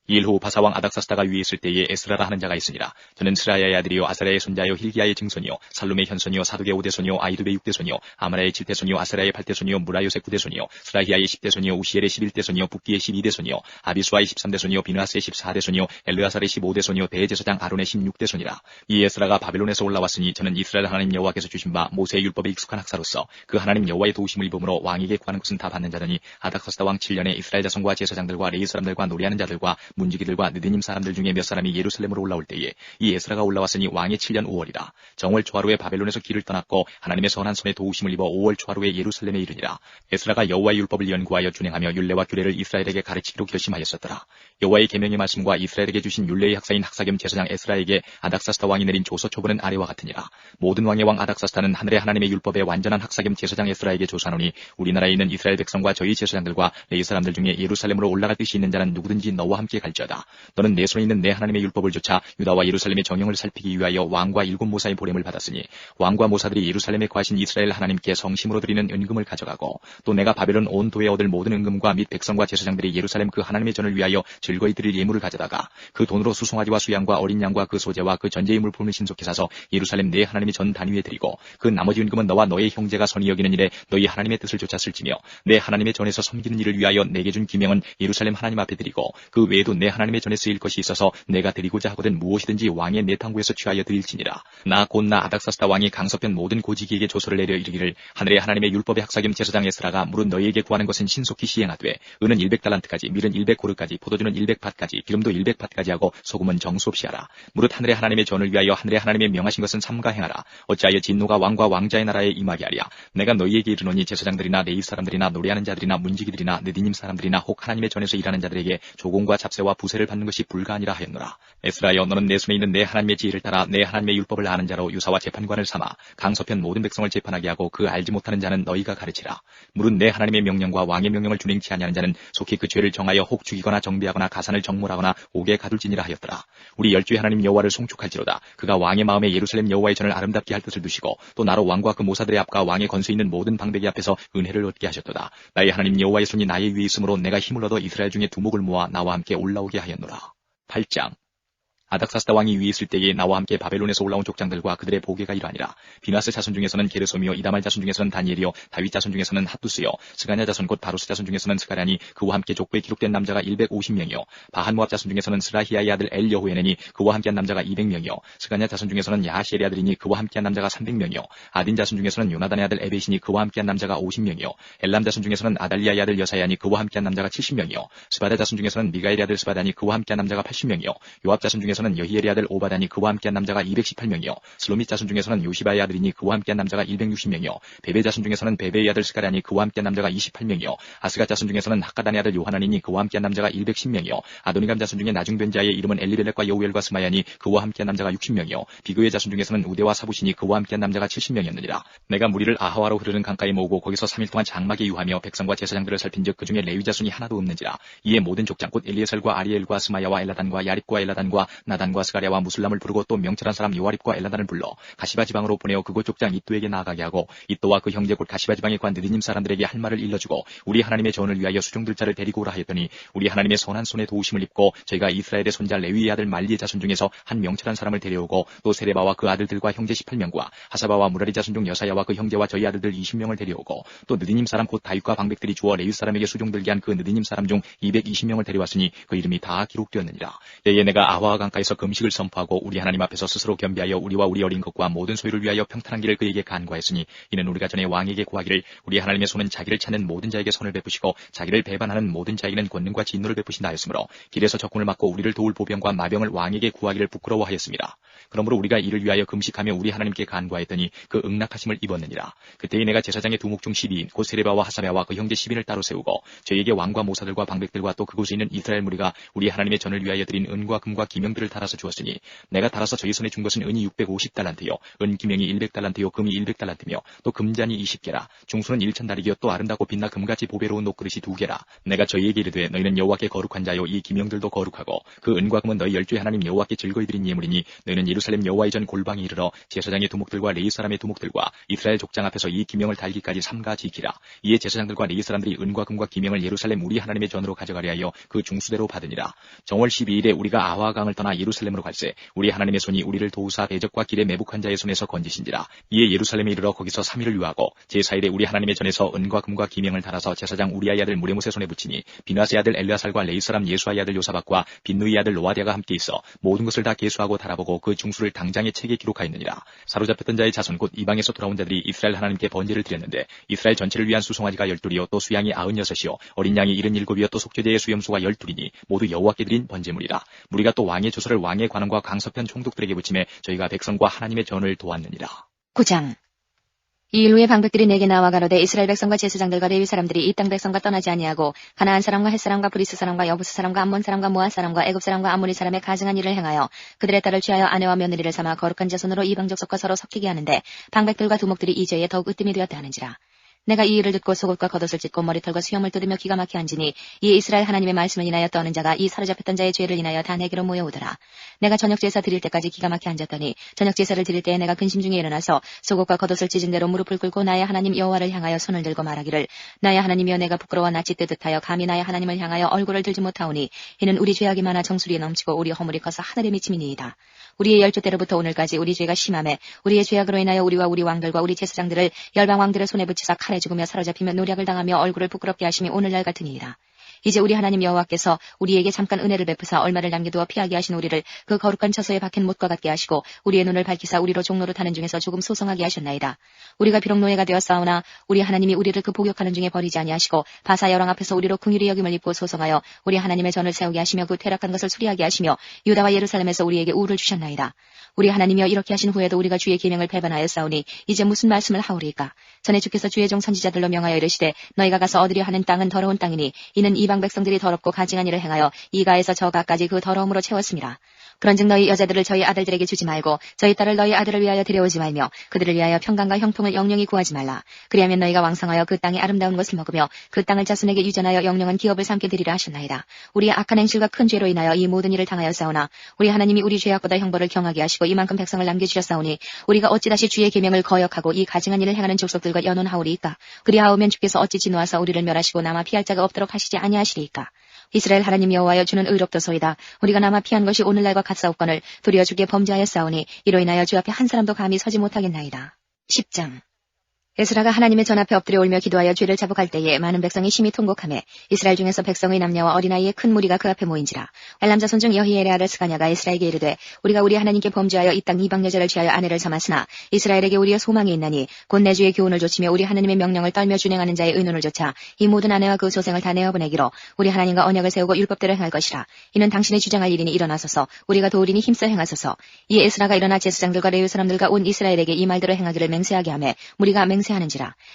일 후 바사왕 아닥사스다가 위에 있을 때에 에스라라 하는 자가 있으니라. 저는 스라야의 아들이요 아사랴의 손자요 힐기야의 증손이요 살룸의 현손이요 사둑의 5대손이요 아이두의 6대손이요 아마라의 7대손이요 아사랴의 8대손이요 무라요의 9대손이요 스라히야의 10대손이요 우시엘의 11대손이요 북기의 12대손이요 아비수아의 13대손이요 비느하스의 14대손이요 엘르아살의 15대손이요 대제사장 아론의 16대손이라. 이 에스라가 바벨론에서 올라왔으니 저는 이스라엘 하나님 여호와께서 주신 바 모세의 율법에 익숙한 학사로서 그 하나님 여호와의 도우심을 입음으로 왕에게 구하는 것은 다 받는 자더니 아닥사스다 왕 7년에 이스라엘 자손과 제사장들과 레위 사람들과 노래하는 자들과 문지기들과 느드님 사람들 중에 몇 사람이 예루살렘으로 올라올 때에 이 에스라가 올라왔으니 왕의 7년 5월이라. 정월 초하루에 바벨론에서 길을 떠났고 하나님의 선한 손에 도우심을 입어 5월 초하루에 예루살렘에 이르니라. 에스라가 여호와의 율법을 연구하여 준행하며 율례와 규례를 이스라엘에게 가르치기로 결심하였었더라. 여호와의 계명의 말씀과 이스라엘에게 주신 율례의 학사인 학사 겸 제사장 에스라에게 아닥사스다 왕이 내린 조서 초본은 아래와 같으니라. 모든 왕의 왕 아닥사스다는 하늘의 하나님의 율법의 완전한 학사 겸 제사장 에스라에게 조사하노니 우리나라에 있는 이스라엘 백성과 저희 제사장들과 레위 사람들 중에 예루살렘으로 올라갈 뜻이 있는 자는 누구든지 너와 함께 갈지어다. 너는 내 손에 있는 내 하나님의 율법을 조차 유다와 예루살렘의 정형을 살피기 위하여 왕과 7모사의 보냄을 받았으니 왕과 모사들이 예루살렘에 거하신 이스라엘 하나님께 성심으로 드리는 은금을 가져가고 또 내가 바벨론 온 도에 얻을 모든 은금과 및 백성과 제사장들이 예루살렘 그 하나님의 전을 위하여 즐거이 드릴 예물을 가져다가 그 돈으로 수송아지와 수양과 어린 양과 그 소재와 그 전제의 물품을 신속히 사서 예루살렘 내 하나님의 전 단위에 드리고 그 나머지 은금은 너와 너의 형제가 선히 여기는 일에 너희 하나님의 뜻을 조차 쓸지며 내 하나님의 전에서 섬기는 일을 위하여 내게 준 기명은 예루살렘 하나님 앞에 드리고 그 외에도 모두 내 하나님의 전에 쓰일 것이 있어서 내가 드리고자 하거든 무엇이든지 왕의 내탕구에서 취하여 드릴지니라. 나 아닥사스다 왕이 강서편 모든 고지기에게 조서를 내려 이르기를 하늘의 하나님의 율법의 학사겸 제사장 에스라가 무릇 너희에게 구하는 것은 신속히 시행하되 은은 100달란트까지 밀은 100고르까지 포도주는 100밭까지 기름도 100밭까지 하고 소금은 정수 없이 하라. 무릇 하늘의 하나님의 전을 위하여 하늘의 하나님의 명하신 것은 삼가 행하라. 어찌하여 진노가 왕과 왕자의 나라에 임하게 하랴. 내가 너희에게 이르노니 제사장들이나 레위 사람들이나 노래하는 자들이나 문지기들이나 느디님 사람들이나 혹 하나님의 전에서 일하는 자들에게 조공과 잡세와 부세를 받는 것이 불가하니라 하였노라. 에스라여 너는 내 손에 있는 내 하나님의 지혜를 따라 내 하나님의 율법을 아는 자로 유사와 재판관을 삼아 강서편 모든 백성을 재판하게 하고 그 알지 못하는 자는 너희가 가르치라. 무릇 내 하나님의 명령과 왕의 명령을 준행치 아니하는 자는 속히 그 죄를 정하여 혹 죽이거나 정비하거나 가산을 정몰하거나 옥에 가둘지니라 하였더라. 우리 열주의 하나님 여호와를 송축할지로다. 그가 왕의 마음에 예루살렘 여호와의 전을 아름답게 할 뜻을 두시고 또 나로 왕과 그 모사들의 앞과 왕의 건수 있는 모든 방백이 앞에서 은혜를 얻게 하셨도다. 나의 하나님 여호와의 손이 나의 위에 있으므로 내가 힘을 얻어 이스라엘 중에 두목을 모아 나와 함께 올라오게 하였노라. 8장. 아닥사스다 왕이 위에 있을 때에 나와 함께 바벨론에서 올라온 족장들과 그들의 보게가 이러하니라. 비나스 자손 중에서는 게르솜이요 이다말 자손 중에서는 다니엘이요 다윗 자손 중에서는 핫두스요 스가냐 자손 곧 바루스 자손 중에서는 스가랴니 그와 함께 족보에 기록된 남자가 150명이요 바한 모압 자손 중에서는 스라히야의 아들 엘 여호에네니 그와 함께한 남자가 200명이요 스가냐 자손 중에서는 야하시엘의 아들이니 그와 함께한 남자가 300명이요 아딘 자손 중에서는 요나단의 아들 에벳이니 그와 함께한 남자가 50명이요 엘람 자손 중에서는 아달리아의 아들 여사야니 그와 함께한 남자가 70명이요 스바다 자손 중에서는 미가엘의 아들 스바다니 그와 함께한 남자가 80명이요 요압 자손 중에서는 여히엘의 아들 오바다니 그와 함께한 남자가 218명이요 슬로밋 자손 중에서는 요시바의 아들이니 그와 함께한 남자가 160명이요 베베 자손 중에서는 베베의 아들 스가랴니 그와 함께한 남자가 28명이요 아스가 자손 중에서는 학가단의 아들 요하나니니 그와 함께한 남자가 110명이요 아도니감 자손 중에 나중된 자의 이름은 엘리벨렉과 여우엘과 스마야니 그와 함께한 남자가 60명이요 비그의 자손 중에서는 우데와 사부시니 그와 함께한 남자가 70명이었느니라. 내가 무리를 아하와로 흐르는 강가에 모으고 거기서 3일 동안 장막에 유하며 백성과 제사장들을 살핀즉 그 중에 레위 자손이 하나도 없는지라. 이에 모든 족장 곧 엘리에셀과 아리엘과 스마야와 엘라단과 야립과 엘라단과 나단과 스가랴와 무술람을 부르고 또 명철한 사람 요아립과 엘라단을 불러 가시바 지방으로 보내어 그곳 족장 이또에게 나아가게 하고 이또와 그 형제 곧 가시바 지방의 관 느디님 사람들에게 할 말을 일러주고 우리 하나님의 전을 위하여 수종들 자를 데리고 오라 하였더니 우리 하나님의 선한 손에 도우심을 입고 저희가 이스라엘의 손자 레위의 아들 말리의 자손 중에서 한 명철한 사람을 데려오고 또 세레바와 그 아들들과 형제 18명과 하사바와 무라리 자손 중 여사야와 그 형제와 저희 아들들 20명을 데려오고 또 느디님 사람 곧 다윗과 방백들이 주어 레위 사람에게 수종들게 한 그 느디님 사람 중 220명을 데려왔으니 그 이름이 다 기록되었느니라. 이에 내가 아화와 강가에서 금식을 선포하고 우리 하나님 앞에서 스스로 겸비하여 우리와 우리 어린 것과 모든 소유를 위하여 평탄한 길을 그에게 간구하였으니 이는 우리가 전에 왕에게 구하기를 우리 하나님의 손은 자기를 찾는 모든 자에게 손을 베푸시고 자기를 배반하는 모든 자에게는 권능과 진노를 베푸신다 하였으므로 길에서 적군을 막고 우리를 도울 보병과 마병을 왕에게 구하기를 부끄러워하였습니다. 그러므로 우리가 이를 위하여 금식하며 우리 하나님께 간구하였더니 그 응낙하심을 입었느니라. 그때에 내가 제사장의 두목 중 12인 곧 세레바와 하사랴와 그 형제 10인을 따로 세우고 저희에게 왕과 모사들과 방백들과 또 그곳에 있는 이스라엘 무리가 우리 하나님의 전을 위하여 드린 은과 금과 기명들을 달아서 주었으니 내가 달아서 저희 손에 준 것은 은이 650달란트요 은 기명이 100달란트요 금이 100달란트며 또 금잔이 20개라 중수는 1000다리기요 또 아름답고 빛나 금같이 보배로운 녹그릇이 2개라. 내가 저희에게 이르되 너희는 여호와께 거룩한 자요 이 기명들도 거룩하고 그 은과 금은 너희 열주의 하나님 여호와께 즐거이 드린 예물이니 너희는 예루살렘 여호와의 전 골방에 이르러 제사장의 두목들과 레위 사람의 두목들과 이스라엘 족장 앞에서 이 기명을 달기까지 삼가 지키라. 이에 제사장들과 레위 사람들이 은과 금과 기명을 예루살렘 우리 하나님의 전으로 가져가려 하여 그 중수대로 받으니라. 정월 12일에 우리가 아화 강을 떠나 예루살렘으로 갈새 우리 하나님의 손이 우리를 도우사 대적과 길에 매복한 자의 손에서 건지신지라. 이에 예루살렘에 이르러 거기서 3일을 유하고 제4일에 우리 하나님의 전에서 은과 금과 기명을 달아서 제사장 우리아의 아들 무레못의 손에 붙이니 비나스의 아들 엘르아살과 레위 사람 예수아의 아들 요사박과 빈누이의 아들 노아디아가 함께 있어 모든 것을 다 계수하고 달아보고 그 중수를 당장의 책에 기록하였느니라. 사로잡혔던 자의 자손 곧 이방에서 돌아온 자들이 이스라엘 하나님께 번제를 드렸는데 이스라엘 전체를 위한 수송아지가 12이요 또 수양이 96이요 어린 양이 77이요 또 속죄제의 수염수가 12이니 모두 여호와께 드린 번제물이라. 우리가 또 왕의 조서를 왕의 관원과 강서편 총독들에게 붙임에 저희가 백성과 하나님의 전을 도왔느니라. 9장. 이 일 후에 방백들이 내게 나와 가로되 이스라엘 백성과 제사장들과 레위 사람들이 이 땅 백성과 떠나지 아니하고 가나안 사람과 헷 사람과 브리스 사람과 여부스 사람과 암몬 사람과 모압 사람과 애굽 사람과 아모리 사람의 가증한 일을 행하여 그들의 딸을 취하여 아내와 며느리를 삼아 거룩한 자손으로 이방 족속과 서로 섞이게 하는데 방백들과 두목들이 이 죄에 더욱 으뜸이 되었다 하는지라. 내가 이 일을 듣고 속옷과 겉옷을 찢고 머리털과 수염을 뜯으며 기가 막혀 앉으니 이에 이스라엘 하나님의 말씀을 인하여 떠는 자가 이 사로잡혔던 자의 죄를 인하여 다 내게로 모여오더라. 내가 저녁 제사 드릴 때까지 기가 막혀 앉았더니 저녁 제사를 드릴 때에 내가 근심 중에 일어나서 속옷과 겉옷을 찢은 대로 무릎을 꿇고 나의 하나님 여호와를 향하여 손을 들고 말하기를 나의 하나님이여 내가 부끄러워 낯이 뜨듯하여 감히 나의 하나님을 향하여 얼굴을 들지 못하오니 이는 우리 죄악이 많아 정수리에 넘치고 우리 허물이 커서 하늘에 미침이니이다. 우리의 열조 때로부터 오늘까지 우리 죄가 심하매 우리의 죄악으로 인하여 우리와 우리 왕들과 우리 제사장들을 열방 왕들의 손에 붙이사 칼에 죽으며 사로잡히며 노략을 당하며 얼굴을 부끄럽게 하심이 오늘날 같으니이다. 이제 우리 하나님 여호와께서 우리에게 잠깐 은혜를 베푸사 얼마를 남겨두어 피하게 하신 우리를 그 거룩한 처소에 박힌 못과 같게 하시고 우리의 눈을 밝히사 우리로 종로로 타는 중에서 조금 소성하게 하셨나이다. 우리가 비록 노예가 되었사오나 우리 하나님이 우리를 그 복역하는 중에 버리지 아니하시고 바사 여왕 앞에서 우리로 긍휼히 여김을 입고 소성하여 우리 하나님의 전을 세우게 하시며 그 퇴락한 것을 수리하게 하시며 유다와 예루살렘에서 우리에게 우를 주셨나이다. 우리 하나님이여 이렇게 하신 후에도 우리가 주의 계명을 배반하였사오니 이제 무슨 말씀을 하오리까? 전에 주께서 주의 종 선지자들로 명하여 이르시되 너희가 가서 얻으려 하는 땅은 더러운 땅이니 이는 이방 백성들이 더럽고 가증한 일을 행하여 이가에서 저가까지 그 더러움으로 채웠습니다. 그런즉 너희 여자들을 저희 아들들에게 주지 말고 저희 딸을 너희 아들을 위하여 데려오지 말며 그들을 위하여 평강과 형통을 영영히 구하지 말라. 그리하면 너희가 왕성하여 그 땅의 아름다운 것을 먹으며 그 땅을 자손에게 유전하여 영영한 기업을 삼게 되리라 하셨나이다. 우리의 악한 행실과 큰 죄로 인하여 이 모든 일을 당하였사오나 우리 하나님이 우리 죄악보다 형벌을 경하게 하시고 이만큼 백성을 남겨주셨사오니 우리가 어찌 다시 주의 계명을 거역하고 이 가증한 일을 행하는 족속들과 연혼하오리이까? 그리하오면 주께서 어찌 진노하사 우리를 멸하시고 남아 피할 자가 없도록 하시지 아니하시리이까? 이스라엘 하나님 여호와여 주는 의롭도소이다. 우리가 남아 피한 것이 오늘날과 같사옵거늘 도리어 주께 범죄하였사오니 이로 인하여 주 앞에 한 사람도 감히 서지 못하겠나이다. 10장 에스라가 하나님의 전 앞에 엎드려 울며 기도하여 죄를 자복할 때에 많은 백성이 심히 통곡하며 이스라엘 중에서 백성의 남녀와 어린아이의 큰 무리가 그 앞에 모인지라. 엘람 자손 중 여히엘의 아들 스가냐가 에스라에게 이르되 우리가 우리 하나님께 범죄하여 이 땅 이방 여자를 취하여 아내를 삼았으나 이스라엘에게 우리의 소망이 있나니 곧 내 주의 교훈을 조치며 우리 하나님의 명령을 떨며 준행하는 자의 의논을 조차 이 모든 아내와 그 소생을 다 내어보내기로 우리 하나님과 언약을 세우고 율법대로 행할 것이라. 이는 당신의 주장할 일이니 일어나소서 우리가 도우리니 힘써 행하소서. 이 에스라가 일어나 제사장들과 레위 사람들과 온 이스라엘에게 이 말대로 행하기를 맹세하게 하며 무리가 맹세하는지라.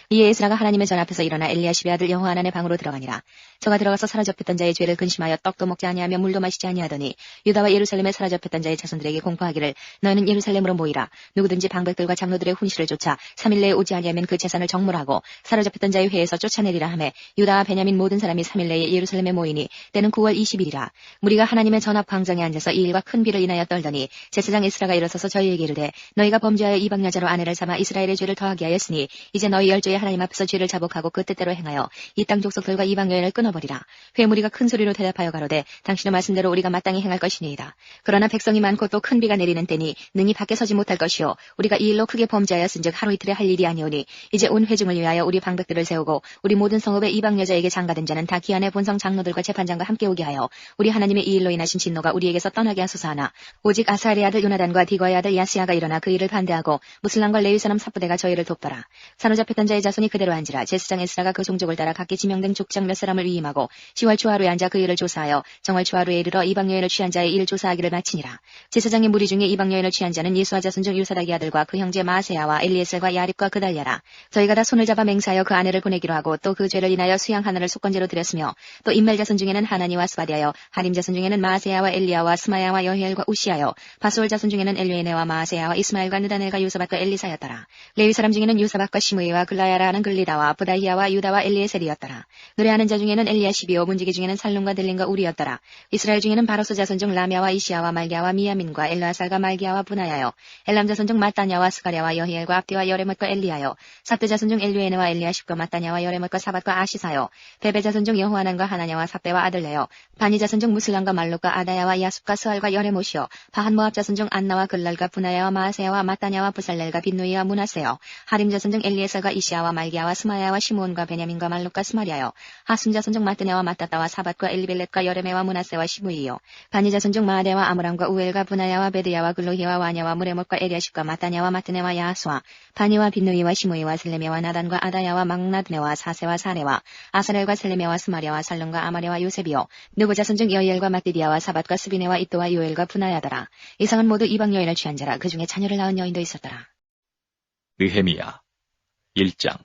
이에 에스라가 하나님의 전 앞에서 일어나 엘리야십의 아들 여호하난의 방으로 들어가니라. 저가 들어가서 사로잡혔던 자의 죄를 근심하여 떡도 먹지 아니하며 물도 마시지 아니하더니 유다와 예루살렘에 사로잡혔던 자의 자손들에게 공포하기를 너희는 예루살렘으로 모이라. 누구든지 방백들과 장로들의 훈시를 쫓아 3일 내에 오지 아니하면 그 재산을 정물하고 사로잡혔던 자의 회에서 쫓아내리라 하며 유다와 베냐민 모든 사람이 3일 내에 예루살렘에 모이니 때는 9월 20일이라. 무리가 하나님의 전 앞 광장에 앉아서 이 일과 큰 비를 인하여 떨더니 제사장 에스라가 일어서서 저희에게 이르되 너희가 범죄하여 이방 여자로 아내를 삼아 이스라엘의 죄를 더하게 하였으니 이제 너희 열조의 하나님 앞에서 죄를 자복하고 그 뜻대로 행하여 이 땅 족속들과 이방 여인을 끊어버리라. 회무리가 큰 소리로 대답하여 가로되 당신의 말씀대로 우리가 마땅히 행할 것이니이다. 그러나 백성이 많고 또 큰 비가 내리는 때니 능히 밖에 서지 못할 것이요 우리가 이 일로 크게 범죄하였은즉 하루 이틀에 할 일이 아니오니 이제 온 회중을 위하여 우리 방백들을 세우고 우리 모든 성읍의 이방 여자에게 장가된 자는 다 기한의 본성 장로들과 재판장과 함께 오게 하여 우리 하나님의 이 일로 인하신 진노가 우리에게서 떠나게 하소서 하나 오직 아사엘의 아들 요나단과 디거의 아들 야스야가 일어나 그 일을 반대하고 무슬람과 레위 사람 삽부대가 저희를 돕더라. 사로잡혔던 자의 자손이 그대로 앉으라. 제사장 에스라가 그 종족을 따라 각기 지명된 족장 몇 사람을 위임하고 10월 초하루에 앉아 그 일을 조사하여 정월 초하루에 이르러 이방 여인을 취한 자의 일을 조사하기를 마치니라. 제사장의 무리 중에 이방 여인을 취한 자는 예수와 자손 중 요사닥의 아들과 그 형제 마세야와 엘리에셀과 야립과 그달랴라. 저희가 다 손을 잡아 맹세하여 그 아내를 보내기로 하고 또 그 죄를 인하여 수양 하나를 속건제로 드렸으며 또 인멜 자손 중에는 하나니와 스바디아여 하림 자손 중에는 마세야와 엘리야와 스마야와 여히엘과 우시야여 바솔 자손 중에는 엘리에네와 마세야와 이스마엘과 느다넬과 요사밧과 엘리사였더라. 레위 사람 중에는 요사밧과 시므이와 글라야라 하는 글리다와 부다히야와 유다와 엘리에셀이었더라. 노래하는 자 중에는 엘리야십이요 문지기 중에는 살룸과 델린과 우리였더라. 이스라엘 중에는 바로스 자손 중 라미아와 이시야와 말기야와 미야민과 엘라살과 말기야와 분하야여 엘람 자손 중 마따냐와 스가랴와 여히엘과 압디와 여레못과 엘리야여 삽대 자손 중 엘류에네와 엘리야십과 마따냐와 여레못과 사밧과 아시사여 베베 자손 중 여호하난과 하나냐와 삽대와 아들레여 바니 자손 중 무슬람과 말룩과 아다야와 야숲과 스알과 여레못이여 바한 모압 자손 중 안나와 글랄과 분하야와 마세야와 마따냐와 부살렐과 빈누이와 문하세여 하림 자손 중 엘리에셀과 이시야와 말기야와 스마야와 시므온과 베냐민과 말룩과 스마리아여 하순 자손 중 마뜨냐와 마따따와 사밧과 엘리벨렛과 여레메와 문하세와 시므이요 바니 자손 중 마아데와 아므람과 우엘과 분하야와 베드야와 글로히와 와냐와 무레못과 에리아십과 마따냐와 마뜨네와 야수와 바니와 빈누이와 시므이와 슬레메와 나단과 아다야와 막나드네와 사세와 사네와 아사렐과 슬레메와 스마리아와 살룸과 아마레와 요셉이요 누구 자손 중 여이엘과 막디디아와 사밧과 스비네와 이또와 요엘과 분하야더라. 이상은 모두 이방 여인을 취한 자라. 그 중에 자녀를 낳은 여인도 있었더라. 느헤미야 1장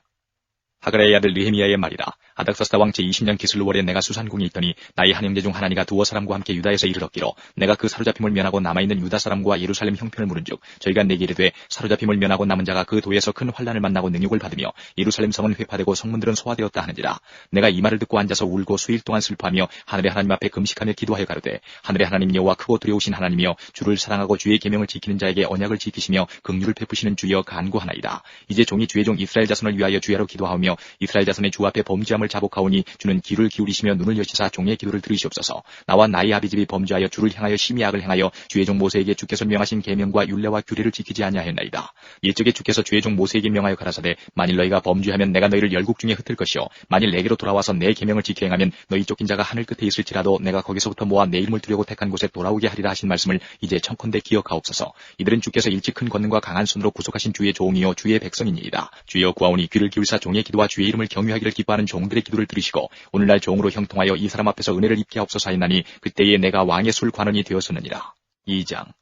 하그라의 아들 느헤미야의 말이라. 아닥사스다 왕 제20년 기슬루월에 내가 수산궁에 있더니 나의 한 형제 중 하나니가 두어 사람과 함께 유다에서 이르렀기로 내가 그 사로잡힘을 면하고 남아있는 유다 사람과 예루살렘 형편을 물은즉 저희가 내게 이르되 사로잡힘을 면하고 남은 자가 그 도에서 큰 환난을 만나고 능욕을 받으며 예루살렘 성은 회파되고 성문들은 소화되었다 하는지라. 내가 이 말을 듣고 앉아서 울고 수일 동안 슬퍼하며 하늘의 하나님 앞에 금식하며 기도하여 가로되 하늘의 하나님 여호와 크고 두려우신 하나님이여 주를 사랑하고 주의 계명을 지키는 자에게 언약을 지키시며 긍휼을 베푸시는 주여 간구하나이다. 이제 종이 주의 종 이스라엘 자손을 위하여 주야로 기도하오며 하시며 이스라엘 자손의 주 앞에 범죄함을 자복하오니 주는 귀를 기울이시며 눈을 여시사 종의 기도를 들으시옵소서. 나와 나의 아비집이 범죄하여 주를 향하여 심히 악을 행하여 주의 종 모세에게 주께서 명하신 계명과 율례와 규례를 지키지 아니하였나이다. 옛적에 주께서 주의 종 모세에게 명하여 가라사대 만일 너희가 범죄하면 내가 너희를 열국 중에 흩을 것이요 만일 내게로 돌아와서 내 계명을 지켜 행하면 너희 쫓긴 자가 하늘 끝에 있을지라도 내가 거기서부터 모아 내 이름을 두려고 택한 곳에 돌아오게 하리라 하신 말씀을 이제 청컨대 기억하옵소서. 이들은 주께서 일찍 큰 권능과 강한 손으로 구속하신 주의 종이요 주의 백성이니이다. 주여 구하오니 귀를 기울사 종의 기도와 주의 이름을 경유하기를 기뻐하는 종들의 기도를 들으시고 오늘날 종으로 형통하여 이 사람 앞에서 은혜를 입게 하옵소서 하였나니 그때에 내가 왕의 술 관원이 되었었느니라. 2장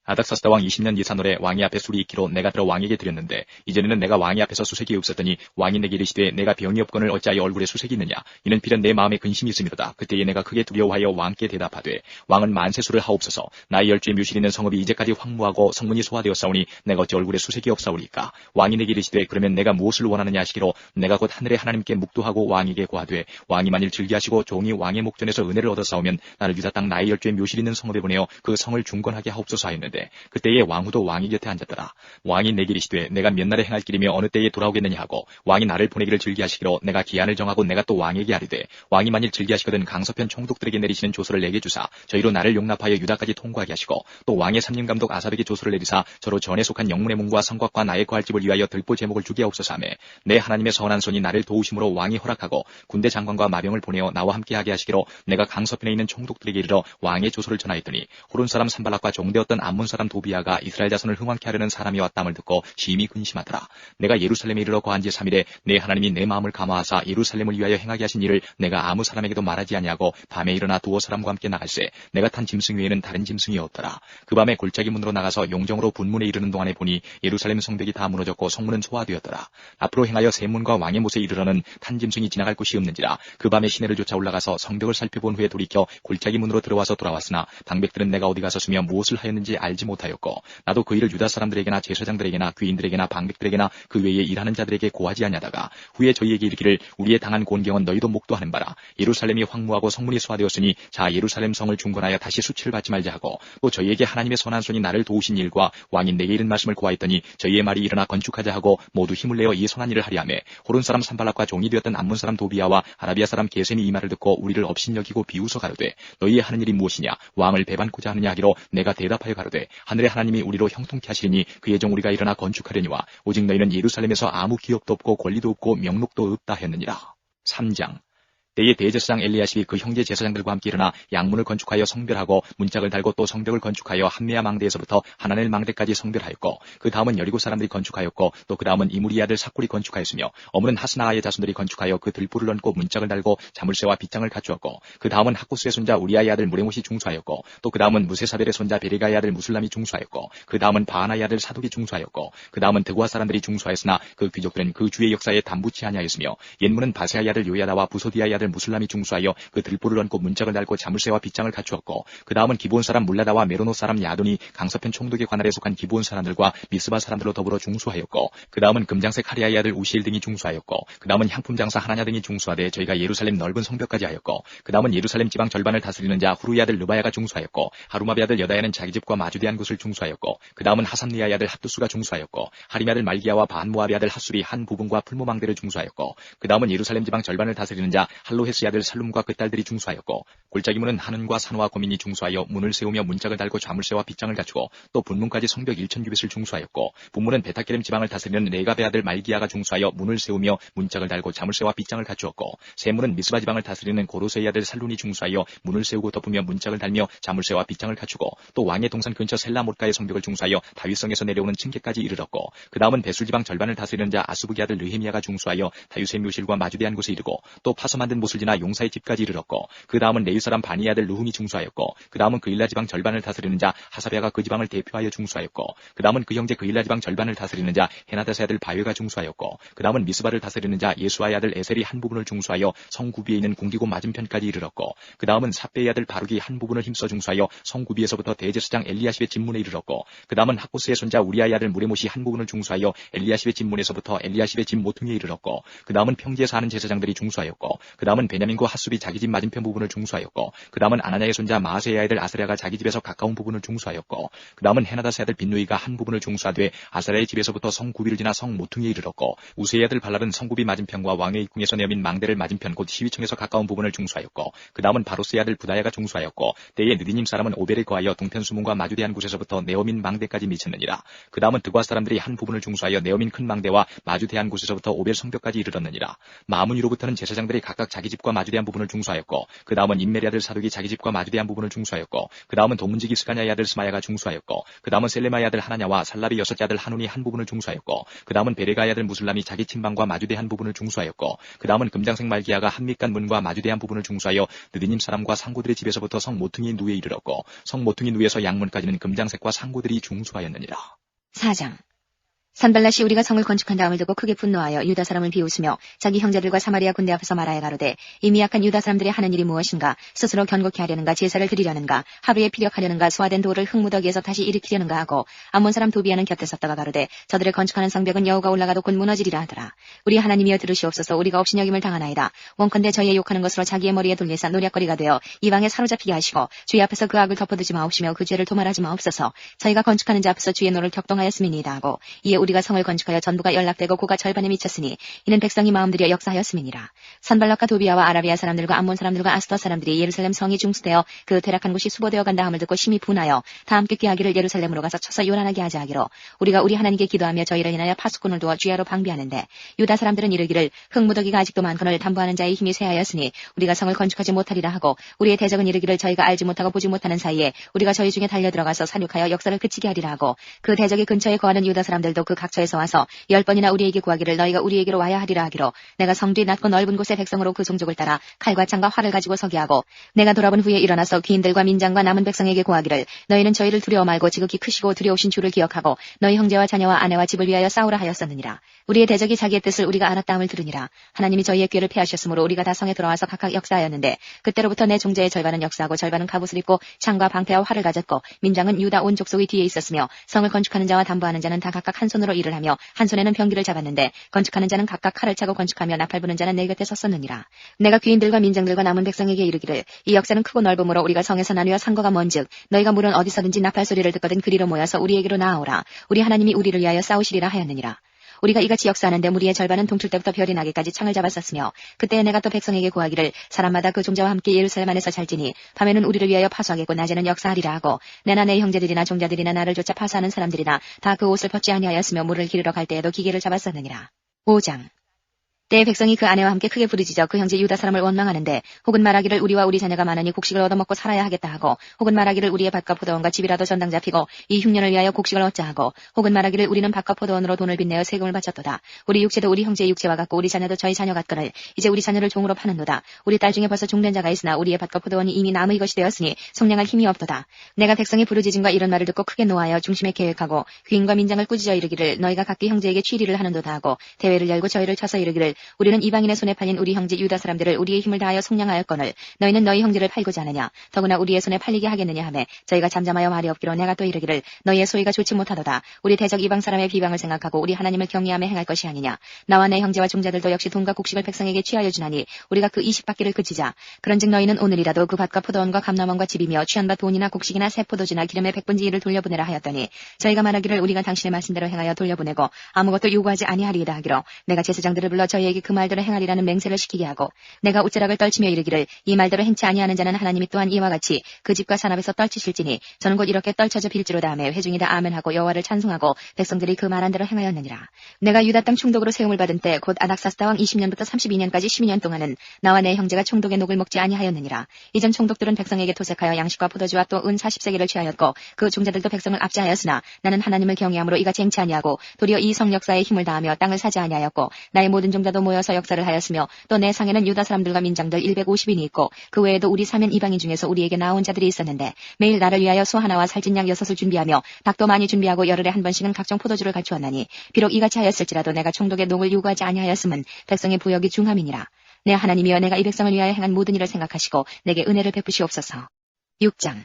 아닥사스다 왕 20년 니산월에 왕이 앞에 술이 있기로 내가 들어 왕에게 드렸는데 이전에는 내가 왕이 앞에서 수색이 없었더니 왕이 내게 이르시되 내가 병이 없거늘 어찌하여 얼굴에 수색이 있느냐 이는 필연 내 마음에 근심이 있음이로다. 그때에 내가 크게 두려워하여 왕께 대답하되 왕은 만세수를 하옵소서. 나의 열주에 묘실 있는 성읍이 이제까지 황무하고 성문이 소화되었사오니 내가 어찌 얼굴에 수색이 없사오리까. 왕이 내게 이르시되 그러면 내가 무엇을 원하느냐 하시기로 내가 곧 하늘의 하나님께 묵도하고 왕에게 고하되 왕이 만일 즐기하시고 종이 왕의 목전에서 은혜를 얻어싸우면 나를 유다 땅 나의 열주에 묘실 있는 성읍에 보내어 그 성을 중건하게 하옵소서 하였는데 그때에 왕후도 왕의 곁에 앉았더라. 왕이 내게 이르시되 내가 몇 날에 행할 길이며 어느 때에 돌아오겠느냐 하고 왕이 나를 보내기를 즐기하시기로 내가 기한을 정하고 내가 또 왕에게 하리되 왕이 만일 즐기하시거든 강서편 총독들에게 내리시는 조서를 내게 주사 저희로 나를 용납하여 유다까지 통과하게 하시고 또 왕의 삼림감독 아삽에게 조서를 내리사 저로 전에 속한 영문의 문과 성곽과 나의 거할 집을 위하여 들보 제목을 주게 하옵소서 하매 내 하나님의 선한 손이 나를 도우심으로 왕이 허락하고 군대 장관과 마병을 보내어 나와 함께하게 하시기로 내가 강서편에 있는 총독들에게 이르러 왕의 조서를 전하였더니 호론 사람 산발락과 종되었던 암몬 사람 도비아가 이스라엘 자손을 흥왕케 하려는 사람이 왔다함을 듣고 심히 근심하더라. 내가 예루살렘에 이르러 거한 지 3일에 내 하나님이 내 마음을 감화하사 예루살렘을 위하여 행하게 하신 일을 내가 아무 사람에게도 말하지 아니하고 밤에 일어나 두어 사람과 함께 나갈새 내가 탄 짐승 외에는 다른 짐승이 없더라. 그 밤에 골짜기 문으로 나가서 용정으로 분문에 이르는 동안에 보니 예루살렘 성벽이 다 무너졌고 성문은 소화되었더라. 앞으로 행하여 세문과 왕의 못에 이르러는 탄 짐승이 지나갈 곳이 없는지라. 그 밤에 시내를 쫓아 올라가서 성벽을 살펴본 후에 돌이켜 골짜기 문으로 들어와서 돌아왔으나 방백들은 내가 어디 가서으며 무엇을 하였는지 알지 못하였고 나도 그 일을 유다 사람들에게나 제사장들에게나 귀인들에게나 방백들에게나 그 외에 일하는 자들에게 고하지 아니하다가 후에 저희에게 이르기를 우리의 당한 곤경은 너희도 목도하는 바라. 예루살렘이 황무하고 성문이 소화되었으니 자 예루살렘 성을 중건하여 다시 수치를 받지 말자 하고 또 저희에게 하나님의 선한 손이 나를 도우신 일과 왕이 내게 이른 말씀을 고하였더니 저희의 말이 일어나 건축하자 하고 모두 힘을 내어 이 선한 일을 하리하며 호론 사람 산발락과 종이 되었던 암몬 사람 도비아와 아라비아 사람 게셈이 이 말을 듣고 우리를 업신여기고 비웃어 가로되 너희의 하는 일이 무엇이냐 왕을 배반코자 하느냐 하기로 내가 대답하여 가로되 하늘의 하나님이 우리로 형통케 하시리니 그의 종 우리가 일어나 건축하려니와 오직 너희는 예루살렘에서 아무 기업도 없고 권리도 없고 명목도 없다 했느니라. 3장 때에 대제사장 엘리야십이 그 형제 제사장들과 함께 일어나 양문을 건축하여 성별하고 문짝을 달고 또 성벽을 건축하여 한메아 망대에서부터 하나넬 망대까지 성별하였고 그 다음은 여리고 사람들이 건축하였고 또 그 다음은 이무리의 아들 삭굴이 건축하였으며 어물은 하스나아의 자손들이 건축하여 그 들보를 얹고 문짝을 달고 자물쇠와 빗장을 갖추었고 그 다음은 학구스의 손자 우리아의 아들 무레못이 중수하였고 또 그 다음은 무세사벨의 손자 베리가의 아들 무술람이 중수하였고 그 다음은 바하나의 아들 사독이 중수하였고 그 다음은 드고아 사람들이 중수하였으나 그 귀족들은 그 주의 역사에 담붙지 아니하였으며 옛문은 바세아의 아들 요야다와 부소디아의 아들 무술람이 중수하여 그 들보를 얹고 문짝을 달고 자물쇠와 빗장을 갖추었고 그 다음은 기브온 사람 물라다와 메로노 사람 야돈이 강서편 총독의 관할에 속한 기브온 사람들과 미스바 사람들로 더불어 중수하였고 그 다음은 금장색 하리아의 아들 우시엘 등이 중수하였고 그 다음은 향품 장사 하나냐 등이 중수하되 저희가 예루살렘 넓은 성벽까지 하였고 그 다음은 예루살렘 지방 절반을 다스리는 자 후루의 아들 르바야가 중수하였고 하루마비 아들 여다야는 자기 집과 마주대한 곳을 중수하였고 그 다음은 하삼리아의 아들 핫두수가 중수하였고 하림의 아들 말기야와 반모압의 아들 핫술이 한 부분과 풀모망대를 중수하였고 그 다음은 예루살렘 지방 절반을 다스리는 자 할로헤스의 아들 살룸과 그 딸들이 중수하였고 골짜기문은 하는과 산호와 고민이 중수하여 문을 세우며 문짝을 달고 좌물쇠와 빗장을 갖추고 또 분문까지 성벽 1000규빗을 중수하였고 분문은 베타게렘 지방을 다스리는 레갑의 아들 말기야가 중수하여 문을 세우며 문짝을 달고 자물쇠와 빗장을 갖추었고 세문은 미스바 지방을 다스리는 고로세의 아들 살룬이 중수하여 문을 세우고 덮으며 문짝을 달며 자물쇠와 빗장을 갖추고 또 왕의 동산 근처 셀라못가의 성벽을 중수하여 다윗성에서 내려오는 층계까지 이르렀고 그 다음은 베술 지방 절반을 다스리는 자 아스부기 아들 느헤미야가 중수하여 다윗의 묘실과 마주대한 곳에 이르고 또 파서 만든 모슬지나 용사의 집까지 이르렀고 그 다음은 레위 사람 바니의 아들 르훔이 중수하였고 그 다음은 그일라 지방 절반을 다스리는 자 하사베아가 그 지방을 대표하여 중수하였고 그 다음은 그 형제 그일라 지방 절반을 다스리는 자 헤나다스의 아들 바웨가 중수하였고 그 다음은 미스바를 다스리는 자 예수아의 아들 에셀이 한 부분을 중수하여 성구비에 있는 궁기고 맞은편까지 이르렀고 그 다음은 삽베의 아들 바룩이 한 부분을 힘써 중수하여 성구비에서부터 대제사장 엘리야십의 집문에 이르렀고 그 다음은 학구스의 손자 우리아의 아들 무레못이 한 부분을 중수하여 엘리야십의 집문에서부터 엘리야십의 집 모퉁이에 이르렀고 그 다음은 평지에 사는 제사장들이 중수하였고 그 다음은 베냐민과 핫숲이 자기 집 맞은편 부분을 중수하였고 그 다음은 아나냐의 손자 마아세의 아들 아사랴가 자기 집에서 가까운 부분을 중수하였고 그 다음은 헤나다스의 아들 빈누이가 한 부분을 중수하되 아사랴의 집에서부터 성 구비를 지나 성 모퉁이에 이르렀고 우세의 아들 발랄은 성구비 맞은편과 왕의 입궁에서 내어민 망대를 맞은편 곧 시위청에서 가까운 부분을 중수하였고 그 다음은 바로스의 아들 부다야가 중수하였고 때에 느디님 사람은 오벨에 거하여 동편 수문과 마주대한 곳에서부터 내어민 망대까지 미쳤느니라. 그 다음은 드과 사람들이 한 부분을 중수하여 내어민 큰 망대와 마주대한 곳에서부터 오벨 성벽까지 이르렀느니라. 마문위로부터는 제사장들이 각각 자기 집과 마주대한 부분을 중수하였고 그 다음은 임메리 아들 사독이 자기 집과 마주대한 부분을 중수하였고 그 다음은 도문지기 스가냐의 아들 스마야가 중수하였고 그 다음은 셀레마의 아들 하나냐와 살랍이 여섯째 아들 하눈이 한 부분을 중수하였고 그 다음은 베레가의 아들 무슬람이 자기 침방과 마주대한 부분을 중수하였고 그 다음은 금장색 말기야가 한밑간 문과 마주대한 부분을 중수하여 느디님 사람과 상고들의 집에서부터 성 모퉁이 누에 이르렀고 성 모퉁이 누에서 양문까지는 금장색과 상고들이 중수하였느니라. 4장. 산발랏이 우리가 성을 건축한 다음을 듣고 크게 분노하여 유다 사람을 비웃으며 자기 형제들과 사마리아 군대 앞에서 말하여 가로되 이미 약한 유다 사람들이 하는 일이 무엇인가 스스로 견고케 하려는가 제사를 드리려는가 하루에 피력하려는가 소화된 돌을 흙무더기에서 다시 일으키려는가 하고 암몬 사람 도비아는 곁에 섰다가 가로되 저들을 건축하는 성벽은 여호가 올라가도 곧 무너지리라 하더라. 우리 하나님이여 들으시옵소서. 우리가 업신여김을 당하나이다. 원컨대 저희의 욕하는 것으로 자기의 머리에 돌리사 노략거리가 되어 이방에 사로잡히게 하시고 주의 앞에서 그 악을 덮어두지 마옵시며 그 죄를 도말하지 마옵소서. 저희가 건축하는 자 앞에서 주의 노를 격동하였음이니이다 하고 이에 우리가 성을 건축하여 전부가 연락되고 고가 절반에 미쳤으니 이는 백성이 마음들여 역사하였음이니라. 산발락과 도비아와 아라비아 사람들과 암몬 사람들과 아스터 사람들이 예루살렘 성이 중수되어 그 퇴락한 곳이 수보되어 간다 함을 듣고 심히 분하여 다 함께 귀하기를 예루살렘으로 가서 쳐서 요란하게 하자 하기로 우리가 우리 하나님께 기도하며 저희를 인하여 파수꾼을 두어 주야로 방비하는데 유다 사람들은 이르기를 흙무더기가 아직도 많거늘 담보하는 자의 힘이 쇠하였으니 우리가 성을 건축하지 못하리라 하고 우리의 대적은 이르기를 저희가 알지 못하고 보지 못하는 사이에 우리가 저희 중에 달려들어가서 사륙하여 역사를 그치게 하리라 하고 그 대적의 근처에 거하는 유다 사람들도 그 각처에서 와서 10번이나 우리에게 구하기를 너희가 우리에게로 와야 하리라 하기로 내가 성뒤 낮고 넓은 곳의 백성으로 그 종족을 따라 칼과 창과 활을 가지고 서게 하고 내가 돌아본 후에 일어나서 귀인들과 민장과 남은 백성에게 구하기를 너희는 저희를 두려워 말고 지극히 크시고 두려우신 주를 기억하고 너희 형제와 자녀와 아내와 집을 위하여 싸우라 하였었느니라. 우리의 대적이 자기의 뜻을 우리가 알았다 함을 들으니라. 하나님이 저희의 꾀를 패하셨으므로 우리가 다 성에 돌아와서 각각 역사하였는데 그때로부터 내 종제의 절반은 역사하고 절반은 갑옷을 입고 창과 방패와 활을 가졌고 민장은 유다 온 족속이 뒤에 있었으며 성을 건축하는 자와 담보하는 자는 다 각각 한 손으로 일을 하며 한 손에는 병기를 잡았는데 건축하는 자는 각각 칼을 차고 건축하며 나팔 부는 자는 내 곁에 섰었느니라. 내가 귀인들과 민장들과 남은 백성에게 이르기를 이 역사는 크고 넓음으로 우리가 성에서 나뉘어 상거가 먼즉 너희가 물은 어디서든지 나팔 소리를 듣거든 그리로 모여서 우리에게로 나아오라. 우리 하나님이 우리를 위하여 싸우시리라 하였느니라. 우리가 이같이 역사하는데 무리의 절반은 동출 때부터 별이 나기까지 창을 잡았었으며 그때에 내가 또 백성에게 구하기를 사람마다 그 종자와 함께 예루살렘 안에서 살지니 밤에는 우리를 위하여 파수하겠고 낮에는 역사하리라 하고 내나 내 형제들이나 종자들이나 나를 쫓아 파수하는 사람들이나 다 그 옷을 벗지 아니하였으며 물을 기르러 갈 때에도 기계를 잡았었느니라. 5장. 때에 백성이 그 아내와 함께 크게 부르짖어 그 형제 유다 사람을 원망하는데 혹은 말하기를 우리와 우리 자녀가 많으니 곡식을 얻어먹고 살아야 하겠다 하고 혹은 말하기를 우리의 밭과 포도원과 집이라도 전당 잡히고 이 흉년을 위하여 곡식을 얻자 하고 혹은 말하기를 우리는 밭과 포도원으로 돈을 빚내어 세금을 바쳤도다. 우리 육체도 우리 형제의 육체와 같고 우리 자녀도 저희 자녀 같거늘 이제 우리 자녀를 종으로 파는도다. 우리 딸 중에 벌써 중된 자가 있으나 우리의 밭과 포도원이 이미 남의 것이 되었으니 속량할 힘이 없도다. 내가 백성의 부르짖음과 이런 말을 듣고 크게 노하여 중심에 계획하고 귀인과 민장을 꾸짖어 이르기를 너희가 각기 형제에게 취리를 하는도다 하고 대회를 열고 저희를 쳐서 이르기를 우리는 이방인의 손에 팔린 우리 형제 유다 사람들을 우리의 힘을 다하여 속량하였거늘 너희는 너희 형제를 팔고자 하느냐 더구나 우리의 손에 팔리게 하겠느냐 하매 저희가 잠잠하여 말이 없기로 내가 또 이르기를 너희의 소위가 좋지 못하도다. 우리 대적 이방 사람의 비방을 생각하고 우리 하나님을 경외하며 행할 것이 아니냐. 나와 내 형제와 종자들도 역시 돈과 곡식을 백성에게 취하여 주나니 우리가 그 이식받기를 그치자. 그런즉 너희는 오늘이라도 그 밭과 포도원과 감람원과 집이며 취한 바 돈이나 곡식이나 새 포도주나 기름의 100분지 1을 돌려보내라 하였더니 저희가 말하기를 우리가 당신의 말씀대로 행하여 돌려보내고 아무것도 요구하지 아니하리이다 하기로 내가 제사장들을 불러 저희에게 그 말대로 행하리라는 맹세를 시키게 하고 내가 옷자락을 떨치며 이르기를 이 말대로 행치 아니하는 자는 하나님이 또한 이와 같이 그 집과 산 앞에서 떨치실지니 저는 곧 이렇게 떨쳐져 빌지로다 하며 회중이 다 아멘하고 여호와를 찬송하고 백성들이 그 말한 대로 행하였느니라. 내가 유다 땅 총독으로 세움을 받은 때 곧 아닥사스다 왕 20년부터 32년까지 12년 동안은 나와 내 형제가 총독의 녹을 먹지 아니하였느니라. 이전 총독들은 백성에게 토색하여 양식과 포도주와 또 은 40세겔을 취하였고 그 종자들도 백성을 압제하였으나 나는 하나님을 경외함으로 이같이 행치 아니하고 도리어 이 성 역사에 힘을 다하며 땅을 사지 아니하였고 나의 모든 종자도 모여서 역사를 하였으며 또 내 상에는 유다 사람들과 민장들 150인이 있고 그 외에도 우리 사면 이방인 중에서 우리에게 나온 자들이 있었는데 매일 나를 위하여 소 하나와 살찐 양 6을 준비하며 닭도 많이 준비하고 열흘에 한 번씩은 각종 포도주를 갖추었나니 비록 이같이 하였을지라도 내가 총독의 녹을 요구하지 아니하였음은 백성의 부역이 중함이니라. 내 하나님이여 내가 이 백성을 위하여 행한 모든 일을 생각하시고 내게 은혜를 베푸시옵소서. 6장.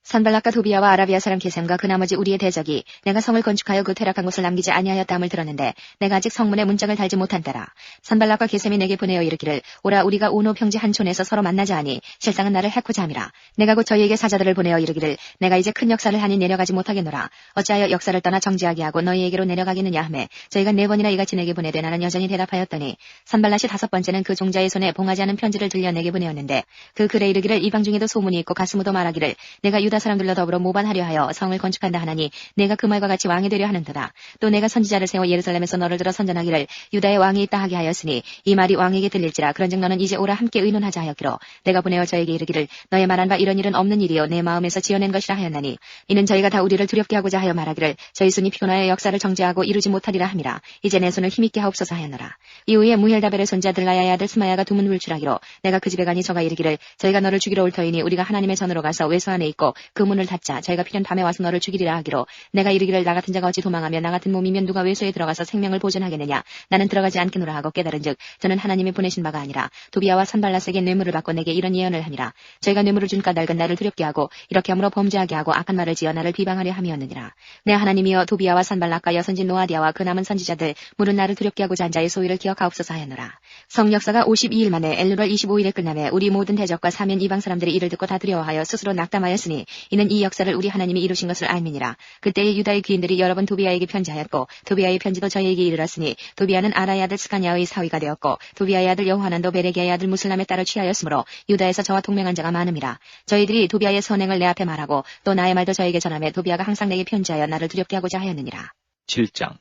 산발락과 도비아와 아라비아 사람 게셈과 그 나머지 우리의 대적이 내가 성을 건축하여 그 퇴락한 곳을 남기지 아니하였다함을 들었는데 내가 아직 성문에 문짝을 달지 못한 때라. 산발락과 게셈이 내게 보내어 이르기를 오라 우리가 오노 평지 한 촌에서 서로 만나자 하니 실상은 나를 해코자 함이라. 내가 곧 저희에게 사자들을 보내어 이르기를 내가 이제 큰 역사를 하니 내려가지 못하겠노라. 어찌하여 역사를 떠나 정지하게 하고 너희에게로 내려가겠느냐 하매 저희가 4번이나 이같이 내게 보내되 나는 여전히 대답하였더니 산발락이 5번째는 그 종자의 손에 봉하지 않은 편지를 들려 내게 보내었는데 그 글에 이르기를 이방 중에도 소문이 있고 가스무도 말하기를 내가 유다 사람들로 더불어 모반하려 하여 성을 건축한다 하나니 내가 그 말과 같이 왕이 되려 하는도다. 또 내가 선지자를 세워 예루살렘에서 너를 들어 선전하기를 유다의 왕이 있다 하게 하였으니 이 말이 왕에게 들릴지라. 그런즉 너는 이제 오라 함께 의논하자 하였기로 내가 보내어 저에게 이르기를 너의 말한 바 이런 일은 없는 일이요 내 마음에서 지어낸 것이라 하였나니 이는 저희가 다 우리를 두렵게 하고자 하여 말하기를 저희 손이 피곤하여 역사를 정죄하고 이루지 못하리라 함이라. 이제 내 손을 힘있게 하옵소서 하였노라. 이후에 무헬다벨의 손자 들라야의 아들 스마야가 두문 불출하기로 내가 그 집에 가니 저가 이르기를 저희가 너를 죽이러 올 터이니 우리가 하나님의 전으로 가서 외소 안에 있고 그 문을 닫자. 저희가 필연 밤에 와서 너를 죽이리라 하기로 내가 이르기를 나 같은 자가 어찌 도망하며 나 같은 몸이면 누가 외소에 들어가서 생명을 보존하겠느냐. 나는 들어가지 않겠노라 하고 깨달은즉 저는 하나님이 보내신 바가 아니라 도비아와 산발라스에게 뇌물을 받고 내게 이런 예언을 하니라. 저희가 뇌물을 준 까닭은 나를 두렵게 하고 이렇게 함으로 범죄하게 하고 악한 말을 지어 나를 비방하려 함이었느니라. 내 하나님이여 도비아와 산발락과 여선진 노아디아와 그 남은 선지자들 물은 나를 두렵게 하고자 한 자의 소위를 기억하옵소서 하였노라. 성역사가 52일 만에 엘루럴 25일에 끝나매 우리 모든 대적과 사면 이방 사람들이 이를 듣고 다 두려워하여 스스로 낙담하였으니 이는 이 역사를 우리 하나님이 이루신 것을 알미니라. 그때에 유다의 귀인들이 여러 번 도비아에게 편지하였고 도비아의 편지도 저희에게 이르렀으니 도비아는 아라의 아들 스가냐의 사위가 되었고 도비아의 아들 여호하난도 베레기아의 아들 무슬람의 딸을 취하였으므로 유다에서 저와 동맹한 자가 많음이라. 저희들이 도비아의 선행을 내 앞에 말하고 또 나의 말도 저에게 전하며 도비아가 항상 내게 편지하여 나를 두렵게 하고자 하였느니라. 7장.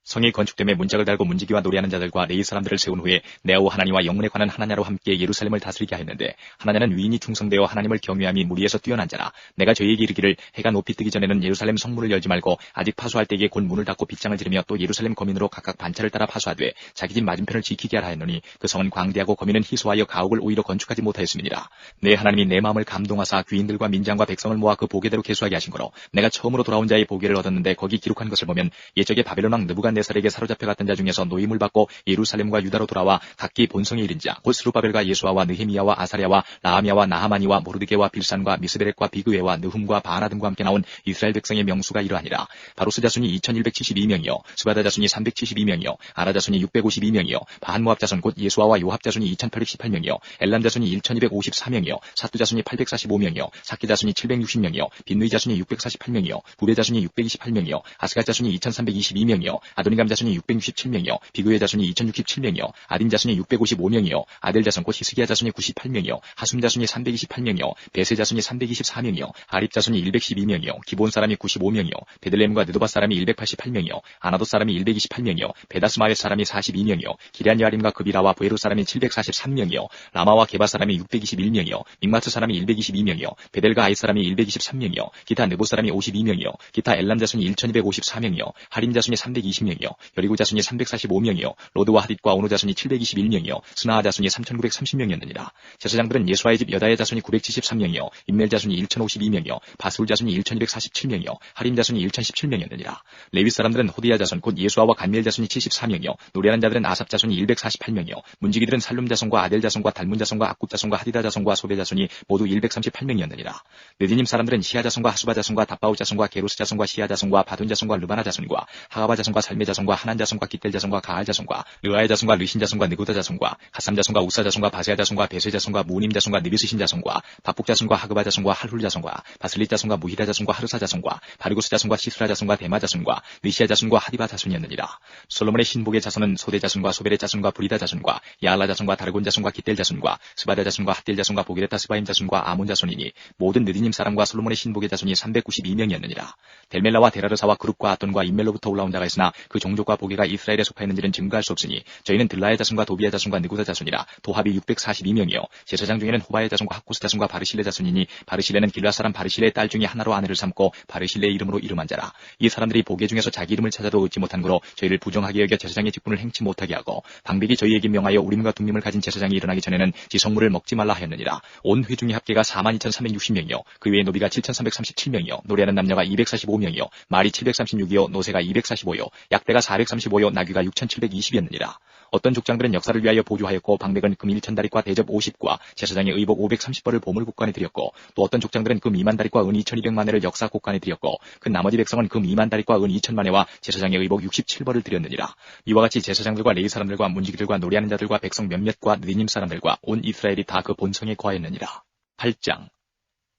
성이 건축됨에 문짝을 달고 문지기와 놀이하는 자들과 레위 사람들을 세운 후에 네오 하나님과 영문에 관한 하나냐로 함께 예루살렘을 다스리게 하였는데 하나냐는 위인이 충성되어 하나님을 경외함이 무리에서 뛰어난 자라. 내가 저희에게 이르기를 해가 높이 뜨기 전에는 예루살렘 성문을 열지 말고 아직 파수할 때에 곧 문을 닫고 빗장을 지르며 또 예루살렘 거민으로 각각 반차를 따라 파수하되 자기 집 맞은편을 지키게 하라 하였노니 그 성은 광대하고 거민은 희소하여 가옥을 오히려 건축하지 못하였음이니라. 내 하나님이 내 마음을 감동하사 귀인들과 민장과 백성을 모아 그 보게대로 계수하게 하신 거로 내가 처음으로 돌아온 자의 보게를 얻었는데 거기 기록한 것을 보면 옛적에 바벨론 왕 느부갓네살에게 사로잡혀 갔던 자 중에서 노임을 받고 예루살렘과 유다로 돌아와 각기 본성에 이른 자 곧 스룹바벨과 예수아와 느헤미야와 아사랴와 나하미야와 나하마니와 모르드게와 빌산과 미스베렉과 비그웨와 느훔과 바하나 등과 함께 나온 이스라엘 백성의 명수가 이러하니라. 바로스 자손이 2172명이요 스바다 자손이 372명이요 아라 자손이 652명이요 바한모압 자손 곧 예수아와 요합 자손이 2818명이요 엘람 자손이 1254명이요 사뚜 자손이 845명이요 사키 자손이 760명이요 빈누이 자손이 648명이요 부베 자손이 628명이요 아스갓 자손이 2322명이요 아도니감 자손이 667명이요 비그웨 자손이 2067명이요 아딘 자손이 655명이요 아델 자손 곧 히스기야 자손이 98명이요 하숨 자손이 328명이요 베세 자손이 324명이요 아립 자손이 112명이요 기본 사람이 95명이요 베들레헴과 느도바 사람이 188명이요 아나도 사람이 128명이요 베다스마엘 사람이 42명이요 기럇 야림과 그비라와 부에로 사람이 743명이요 라마와 게바 사람이 621명이요 믹마트 사람이 122명이요 베델과 아이 사람이 123명이요 기타 느보 사람이 52명이요 기타 엘람 자손이 1254명이요 하림 자손이 320명이요 여리고 자손이 345명이요 로드와 하딧과 오노 자손이 721명이요 스나아 자손이 3930명이었느니라. 제사장들은 예수아의 집 여다의 자손이 973명이요 임멜 자손이 1052명이요 바스울 자손이 1247명이요 하림 자손이 1017명이었느니라. 레위 사람들은 호디야 자손 곧 예수아와 간미엘 자손이 74명이요 노래하는 자들은 아삽 자손이 148명이요 문지기들은 살룸 자손과 아델 자손과 달문 자손과 악굽 자손과 하디다 자손과 소베 자손이 모두 138명이었느니라. 느디님 사람들은 시아 자손과 하수바 자손과 답바우 자손과 게로스 자손과 시아 자손과 바돈 자손과 르바나 자손과 하가바 자손과 살메 자손과 하난 자손과 기텔 자손과 가알 자손과 르아의 자손과 르신 자손과 느고다 자손과 가삼 자손과 우사 자손과 바세아 자손과 베세 자손과 무님 자손과 느비스신 자손과 박북 자손과 하그바 자손과 할훌 자손과 바슬릿 자손과 무히다 자손과 하르사 자손과 바리고스 자손과 시스라 자손과 데마 자손과 느시아 자손과 하디바 자손이었느니라. 솔로몬의 신복의 자손은 소대 자손과 소베레 자손과 브리다 자손과 야알라 자손과 다르곤 자손과 기텔 자손과 스바다 자손과 핫딜 자손과 보게레타 스바임 자손과 아몬 자손이니 모든 느디님 사람과 솔로몬의 신복의 자손이 392명이었느니라. 델멜라와 데라르사와 그룹과 아돈과 인멜로부터 올라온 자가 있으나 그 종족과 보게가 이스라엘에 속하였는지는 증거할 수 없으니 저희는 들라의 자손과 도비아 자손과 느고다 자손이라. 도합이 642명이요 제사장 중에는 호바의 자손과 학고스 자손과 바르실레 자손이니 바르실레는 길라 사람 바르실레의 딸 중에 하나로 아내를 삼고 바르실레의 이름으로 이름한 자라. 이 사람들이 보게 중에서 자기 이름을 찾아도 얻지 못한 거로 저희를 부정하게 여겨 제사장의 직분을 행치 못하게 하고 방백이 저희에게 명하여 우림과 둠밈을 가진 제사장이 일어나기 전에는 지성물을 먹지 말라 하였느니라. 온 회중의 합계가 42,360명이요 그 외에 노비가 7,337명이요 노래하는 남녀가 245명이요 말이 736이요 노새가 245요 약대가 435요 나귀가 6,720이었느니라. 어떤 족장들은 역사를 위하여 보조하였고 방백은 금 1,000다리과 대접 50과 제사장의 의복 530벌을 보물 곡간에 드렸고 또 어떤 족장들은 금 2만 다리과 은 2,200만회를 역사 곡간에 드렸고 그 나머지 백성은 금 2만 다리과 은 2,000만회와 제사장의 의복 67벌을 드렸느니라. 이와 같이 제사장들과 레위 사람들과 문지기들과 노래하는 자들과 백성 몇몇과 느님 사람들과 온 이스라엘이 다 그 본성에 거하였느니라. 8장.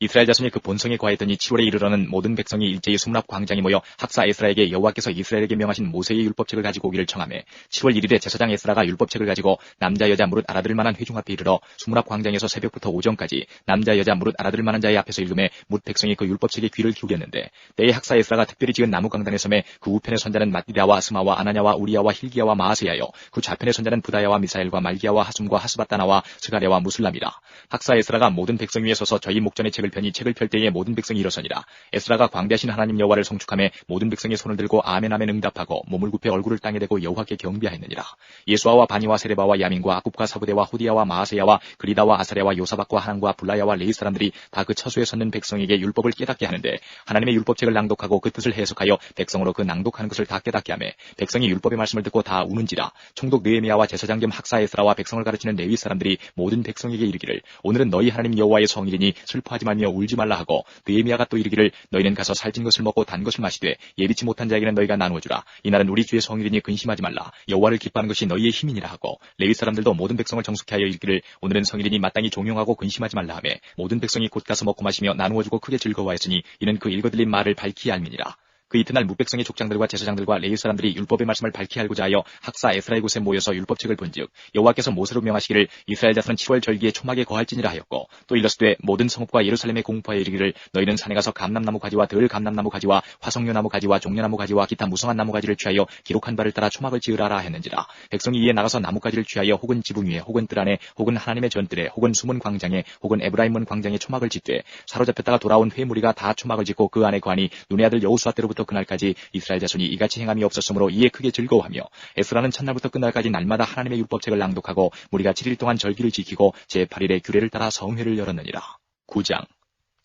이스라엘 자손이 그 본성에 거하였더니 7월에 이르러는 모든 백성이 일제히 수므랍 광장에 모여 학사 에스라에게 여호와께서 이스라엘에게 명하신 모세의 율법책을 가지고 오기를 청하매 7월 1일에 제사장 에스라가 율법책을 가지고 남자 여자 무릇 알아들을 만한 회중 앞에 이르러 수므랍 광장에서 새벽부터 오전까지 남자 여자 무릇 알아들을 만한 자의 앞에서 읽음에 뭇 백성이 그 율법책에 귀를 기울였는데 때에 학사 에스라가 특별히 지은 나무 강단에 섬에 그 우편의 선자는 mat디다와 스마와 아나냐와 우리야와 힐기야와 마아세야여 그 좌편의 선자는 부다야와 미사엘과 말기야와 하숨과 하스바다나와 스가랴와 무슬람이라. 학사 에스라가 모든 백성 위에 서서 저희 목전에 책을 펴니 책을 펼 때에 모든 백성이 일어서니라. 에스라가 광대하신 하나님 여호와를 송축하며 모든 백성이 손을 들고 아멘 아멘 응답하고 몸을 굽혀 얼굴을 땅에 대고 여호와께 경배하였느니라. 예수아와 바니와 세레바와 야민과 아굽과 사부대와 호디야와 마아세야와 그리다와 아사랴와 요사박과 하난과 블라야와 레이 사람들이 다 그 처소에 섰는 백성에게 율법을 깨닫게 하는데 하나님의 율법책을 낭독하고 그 뜻을 해석하여 백성으로 그 낭독하는 것을 다 깨닫게 하며 백성이 율법의 말씀을 듣고 다 우는지라. 총독 느헤미야와 제사장 겸 학사 에스라와 백성을 가르치는 레위 사람들이 모든 백성에게 이르기를 오늘은 너희 하나님 여호와의 성일이니 슬퍼하지 말며 울지 말라 하고 느헤미야가 또 이르기를 너희는 가서 살찐 것을 먹고 단 것을 마시되 예비치 못한 자에게는 너희가 나누어 주라. 이날은 우리 주의 성일이니 근심하지 말라. 여호와를 기뻐하는 것이 너희의 힘이니라 하고 레위 사람들도 모든 백성을 정숙케 하여 이르기를 오늘은 성일이니 마땅히 종용하고 근심하지 말라 하며 모든 백성이 곧 가서 먹고 마시며 나누어 주고 크게 즐거워하였으니 이는 그 읽어들린 말을 밝히 알미니라. 그 이튿날 뭇백성의 족장들과 제사장들과 레위 사람들이 율법의 말씀을 밝히 알고자 하여 학사 에스라의 곳에 모여서 율법책을 본즉 여호와께서 모세로 명하시기를 이스라엘 자손은 7월 절기에 초막에 거할지니라 하였고 또 이르시되 모든 성읍과 예루살렘에 공포하여 이르기를 너희는 산에 가서 감람나무 가지와 들 감람나무 가지와 화석류나무 가지와 종려나무 가지와 기타 무성한 나무 가지를 취하여 기록한 바를 따라 초막을 지으라라 했는지라. 백성이 이에 나가서 나무가지를 취하여 혹은 지붕 위에 혹은 뜰 안에 혹은 하나님의 전뜰에 혹은 숨은 광장에 혹은 에브라임문 광장에 초막을 짓되 사로잡혔다가 돌아온 회무리가 다 초막을 짓고 그 안에 거하니 눈의 아들 여호수아 때로부터 그날까지 이스라엘 자손이 이같이 행함이 없었으므로 이에 크게 즐거워하며 에스라는 첫날부터 끝날까지 날마다 하나님의 율법책을 낭독하고 무리가 7일 동안 절기를 지키고 제8일에 규례를 따라 성회를 열었느니라. 9장.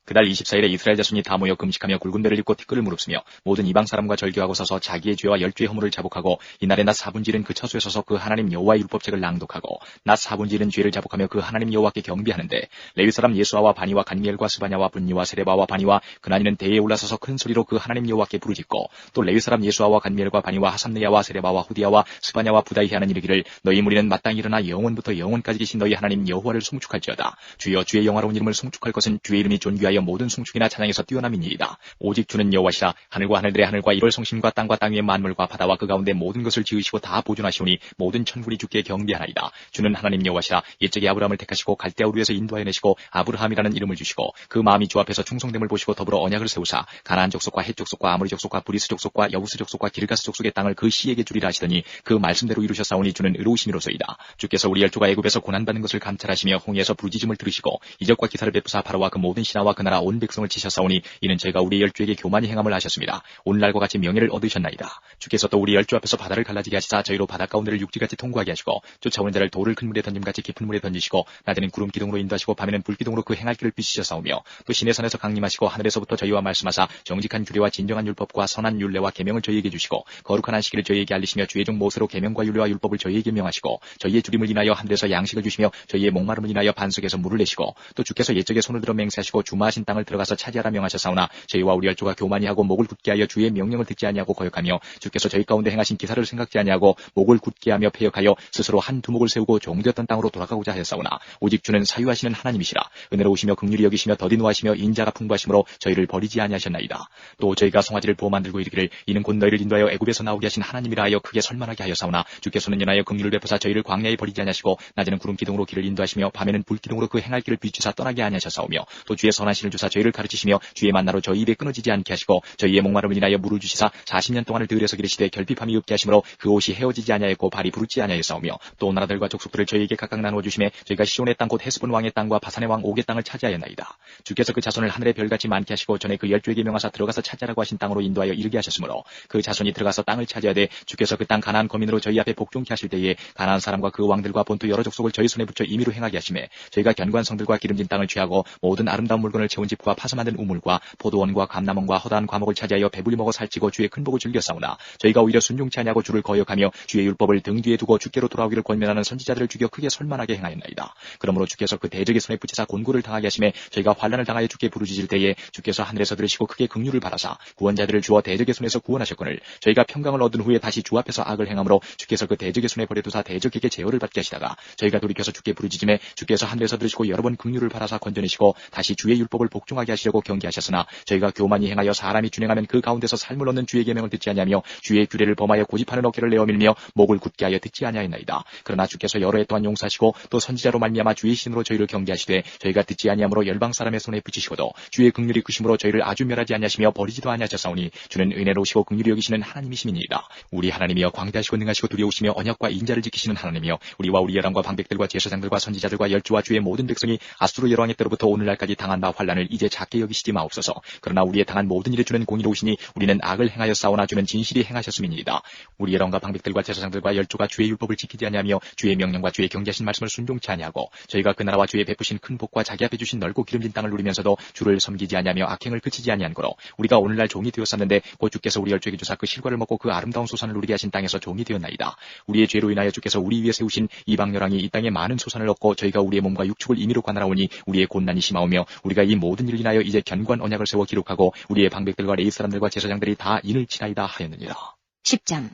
그달 24일에 이스라엘 자손이 다 모여 금식하며 굵은 배를 입고 티끌을 무릅쓰며 모든 이방 사람과 절교하고 서서 자기의 죄와 열죄의 허물을 자복하고 이날에 낮 4분질은 그 처소에 서서 그 하나님 여호와의 율법책을 낭독하고 낮 4분질은 죄를 자복하며 그 하나님 여호와께 경배하는데 레위 사람 예수아와 바니와 간미엘과 스바냐와 분니와 세레바와 바니와 그나니는 대에 올라서서 큰 소리로 그 하나님 여호와께 부르짖고 또 레위 사람 예수아와 간미엘과 바니와 하삼느야와 세레바와 후디야와 스바냐와 부다이 하는 이르기를 너희 무리는 마땅히 일어나 영원부터 영원까지 계신 너희 하나님 여호와를 송축할지어다. 주여 주의 영화로운 이름을 송축할 것은 주의 이름이 존귀하여 모든 송축이나 찬양에서 뛰어남이니이다. 오직 주는 여호와시라. 하늘과 하늘들의 하늘과 이월 성심과 땅과 땅 위의 만물과 바다와 그 가운데 모든 것을 지으시고 다 보존하시오니 모든 천군이 주께 경배하나이다. 주는 하나님 여호와시라. 옛적에 아브라함을 택하시고 갈대아 우르에서 인도하여 내시고 아브라함이라는 이름을 주시고 그 마음이 주 앞에서 충성됨을 보시고 더불어 언약을 세우사 가나안 족속과 헷 족속과 아모리 족속과 브리스 족속과 여부스 족속과 기르가스 족속의 땅을 그 시에게 주리라 하시더니 그 말씀대로 이루셨사오니 주는 의로우심이로소이다. 주께서 우리 열조가 애굽에서 고난받는 것을 감찰하시며 홍해에서 부르짖음을 들으시고 이적과 기사를 베푸사 바로와 그 모든 신하와 그 나라 온 백성을 치셨사오니 이는 저희가 우리 열조에게 교만히 행함을 하셨습니다. 오늘날과 같이 명예를 얻으셨나이다. 주께서 또 우리 열조 앞에서 바다를 갈라지게 하시사 저희로 바다 가운데를 육지같이 통과하게 하시고 쫓아오는 자를 돌을 큰 물에 던짐같이 깊은 물에 던지시고 낮에는 구름 기둥으로 인도하시고 밤에는 불 기둥으로 그 행할 길을 비추셨사오며 또 신의 산에서 강림하시고 하늘에서부터 저희와 말씀하사 정직한 규례와 진정한 율법과 선한 율례와 계명을 저희에게 주시고 거룩한 안식일을 저희에게 알리시며 주의 종 모세로 계명과 율례와 율법을 저희에게 명하시고 저희의 주림을 인하여 하늘에서 양식을 주시며 저희의 목마름을 인하여 반석에서 물을 내시고 또 주께서 옛적에 손을 들어 맹세하시고 주마하신 땅을 들어가서 차지하라 명하셨사오나 저희와 우리 열조가 교만히 하고 목을 굳게 하여 주의 명령을 듣지 아니하고 거역하며 주께서 저희 가운데 행하신 기사를 생각지 아니하고 목을 굳게 하며 패역하여 스스로 한 두목을 세우고 종되었던 땅으로 돌아가고자 하였사오나 오직 주는 사유하시는 하나님이시라. 은혜로우시며 긍휼히 여기시며 더디 노하시며 인자가 풍부하심으로 저희를 버리지 아니하셨나이다. 또 저희가 송아지를 보호 만들고 이르기를 이는 곧 너희를 인도하여 애굽에서 나오게 하신 하나님이라 하여 크게 설만하게 하였사오나 주께서는 연하여 긍휼을 베푸사 저희를 광야에 버리지 아니하시고 낮에는 구름 기둥으로 길을 인도하시며 밤에는 불 기둥으로 그 행할 길을 비추사 떠나게 아니하셨사오며 또 주의 선한 신을 주사 저희를 가르치시며 주의 만나로 저희 입에 끊어지지 않게 하시고 저희의 목마름을 인하여 물을 주시사 40년 동안을 들에서 기르시되 결핍함이 없게 하심으로 그 옷이 헤어지지 아니하였고 발이 부르지 아니하였사오며 또 나라들과 족속들을 저희에게 각각 나누어 주심에 저희가 시온의 땅 곧 헤스본 왕의 땅과 바산의 왕 옥의 땅을 차지하였나이다. 주께서 그 자손을 하늘의 별같이 많게 하시고 전에 그 열조에게 명하사 들어가서 차지하라고 하신 땅으로 인도하여 이르게 하셨으므로 그 자손이 들어가서 땅을 차지하되 주께서 그 땅 가나안 거민으로 저희 앞에 복종케 하실 때에 가나안 사람과 그 왕들과 본토 여러 족속을 저희 손에 붙여 임의로 행하게 하심에 저희가 견고한 성들과 기름진 땅을 취하고 모든 아름다운 물건을 채운 집과 파서 만든 우물과 포도원과 감람원과 허다한 과목을 차지하여 배불리 먹어 살찌고 주의 큰 복을 즐겼사오나 저희가 오히려 순종치 아니하고 주를 거역하며 주의 율법을 등 뒤에 두고 주께로 돌아오기를 권면하는 선지자들을 죽여 크게 설만하게 행하였나이다. 그러므로 주께서 그 대적의 손에 붙이사 곤고를 당하게 하심에 저희가 환난을 당하여 주께 부르짖을 때에 주께서 하늘에서 들으시고 크게 긍휼을 바라사 구원자들을 주어 대적의 손에서 구원하셨거늘 저희가 평강을 얻은 후에 다시 주 앞에서 악을 행함으로 주께서 그 대적의 손에 버려두사 대적에게 제어를 받게 하시다가 저희가 돌이켜서 주께 부르짖음에 주께서 하늘에서 들으시고 여러 번 긍휼을 바라사 건져내시고 다시 주의 율법을 복종하게 하시려고 경계하셨으나 저희가 교만히 행하여 사람이 준행하면 그 가운데서 삶을 얻는 주의 계명을 듣지 아니하며 주의 규례를 범하여 고집하는 어깨를 내어밀며 목을 굳게 하여 듣지 아니하였나이다. 그러나 주께서 여러 해 동안 용서하시고 또 선지자로 말미암아 주의 신으로 저희를 경계하시되 저희가 듣지 아니함으로 열방 사람의 손에 붙이시고도 주의 긍휼이 크심으로 저희를 아주 멸하지 아니하시며 버리지도 아니하셨사오니 주는 은혜로우시고 긍휼히 여기시는 하나님이심이니이다. 우리 하나님이여 광대하시고 능하시고 두려우시며 언약과 인자를 지키시는 하나님이여 우리와 우리 열왕과 방백들과 제사장들과 선지자들과 열주와 주의 모든 백성이 아수르 열왕의 때로부터 오늘날까지 당한 바 환난을 이제 작게 여기시지 마옵소서. 그러나 우리의 당한 모든 일에 주는 공의로우시니 우리는 악을 행하여 싸우나 주는 진실이 행하셨음이니이다. 우리 열왕과 방백들과 제사장들과 열조가 주의 율법을 지키지 아니하며 주의 명령과 주의 경계하신 말씀을 순종치 아니하고 저희가 그 나라와 주의 베푸신 큰 복과 자기 앞에 주신 넓고 기름진 땅을 누리면서도 주를 섬기지 아니하며 악행을 그치지 아니한 거로 우리가 오늘날 종이 되었었는데 곧 주께서 우리 열조에게 주사 그 실과를 먹고 그 아름다운 소산을 누리게 하신 땅에서 종이 되었나이다. 우리의 죄로 인하여 주께서 우리 위에 세우신 이방 열왕이 이 땅에 많은 소산을 얻고 저희가 우리의 몸과 육축을 임의로 관할하오니 우리의 곤난이 심하오며 우리가 이 모든 일을 인하여 이제 견고한 언약을 세워 기록하고 우리의 방백들과 레위 사람들과 제사장들이 다 인을 치나이다 하였느니라. 10장.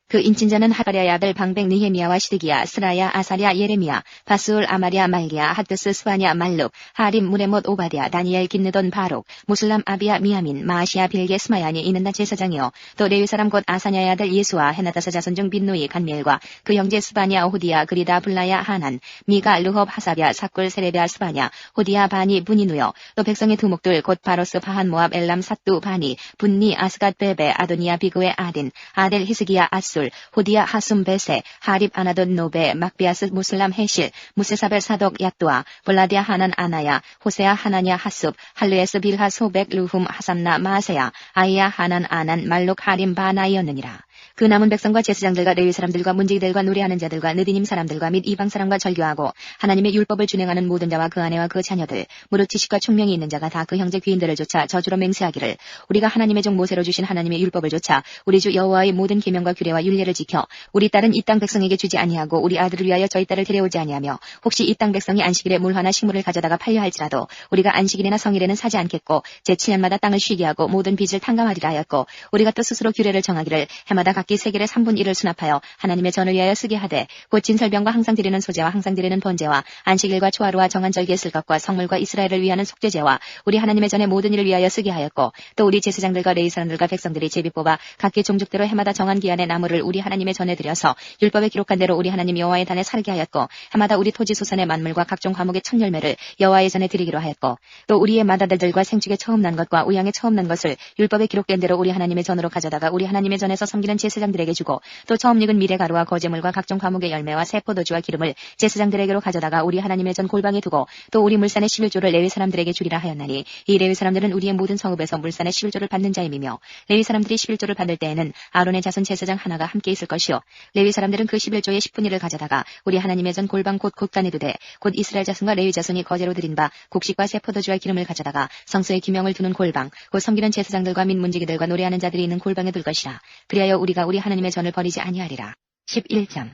그 인친자는 하가랴의 아들 방백 느헤미야와 시드기야, 스라야, 아사랴, 예레미야, 바스울, 아마랴, 말기야, 하드스, 스바냐, 말룩, 하림, 무레못, 오바댜, 다니엘, 긴느돈, 바룩, 무슬람, 아비야, 미야민, 마아시야, 빌게, 스마야니 이는 다 제사장이요. 또 레위 사람 곧 아사냐의 아들 예수와 헤나다사 자손 중 빈누이, 간미엘과 그 형제 스바냐, 호디야, 그리다, 블라야, 하난, 미가, 르홉, 하사랴, 사꿀, 세레베아, 스바냐, 호디야, 바니, 분이누요. 또 백성의 두목들 곧 바로스, 바한, 모압, 엘람, 삿두, 바니, 분니, 아스갓, 베베, 아도니아, 비그웨, 아딘, 아델, 히스기야, 아술, 호디야, 하숨, 베세, 하립, 아나돈, 노베, 막비아스, 무슬람, 헤실, 무세사벨, 사독, 야뚜아, 블라디아, 하난, 아나야, 호세야, 하나냐, 하숲, 할르에스, 빌하, 소백, 루훔, 하삼나, 마세야, 아이야, 하난, 아난, 말룩, 하림, 바나이었느니라. 그 남은 백성과 제사장들과 레위 사람들과 문지기들과 노래하는 자들과 느디님 사람들과 및 이방 사람과 절교하고 하나님의 율법을 준행하는 모든 자와 그 아내와 그 자녀들 무릇 지식과 총명이 있는 자가 다 그 형제 귀인들을 조차 저주로 맹세하기를 우리가 하나님의 종 모세로 주신 하나님의 율법을 조차 우리 주 여호와의 모든 계명과 규례와 율례를 지켜 우리 딸은 이 땅 백성에게 주지 아니하고 우리 아들을 위하여 저희 딸을 데려오지 아니하며 혹시 이 땅 백성이 안식일에 물 하나 식물을 가져다가 팔려 할지라도 우리가 안식일이나 성일에는 사지 않겠고 제7년마다 땅을 쉬게 하고 모든 빚을 탕감하리라 하였고 우리가 또 스스로 규례를 정하기를 해마다 각기 세겔의 3분 1을 수납하여 하나님의 전을 위하여 쓰게 하되 곧 진설병과 항상 드리는 소제와 항상 드리는 번제와 안식일과 초하루와 정한 절기에 쓸 것과 성물과 이스라엘을 위하는 속죄제와 우리 하나님의 전의 모든 일을 위하여 쓰게 하였고 또 우리 제사장들과 레위 사람들과 백성들이 제비 뽑아 각기 종족대로 해마다 정한 기한의 나무를 우리 하나님의 전에 드려서 율법에 기록한 대로 우리 하나님 여호와의 단에 살게 하였고 해마다 우리 토지 소산의 만물과 각종 과목의 첫 열매를 여호와의 전에 드리기로 하였고 또 우리의 맏아들들과 생축에 처음 난 것과 우양에 처음 난 것을 율법에 기록된 대로 우리 하나님의 전으로 가져다가 우리 하나님의 전에서 섬기는 제사장들에게 주고 또 처음 익은 미래가루와 거제물과 각종 과목의 열매와 새 포도주와 기름을 제사장들에게로 가져다가 우리 하나님의 전 골방에 두고 또 우리 물산의 11조를 레위 사람들에게 주리라 하였나니 이 레위 사람들은 우리의 모든 성읍에서 물산의 11조를 받는 자임이며 레위 사람들이 11조를 받을 때에는 아론의 자손 제사장 하나가 함께 있을 것이요 레위 사람들은 그 11조의 10분 1을 가져다가 우리 하나님의 전 골방 곧 곳간에 두되 곧 이스라엘 자손과 레위 자손이 거제로 드린 바 곡식과 새 포도주와 기름을 가져다가 성소의 기명을 두는 골방 곧 섬기는 제사장들과 민 문지기들과 노래하는 자들이 있는 골방에 둘 것이라. 그리하여 우리가 우리 하나님의 전을 버리지 아니하리라. 11장.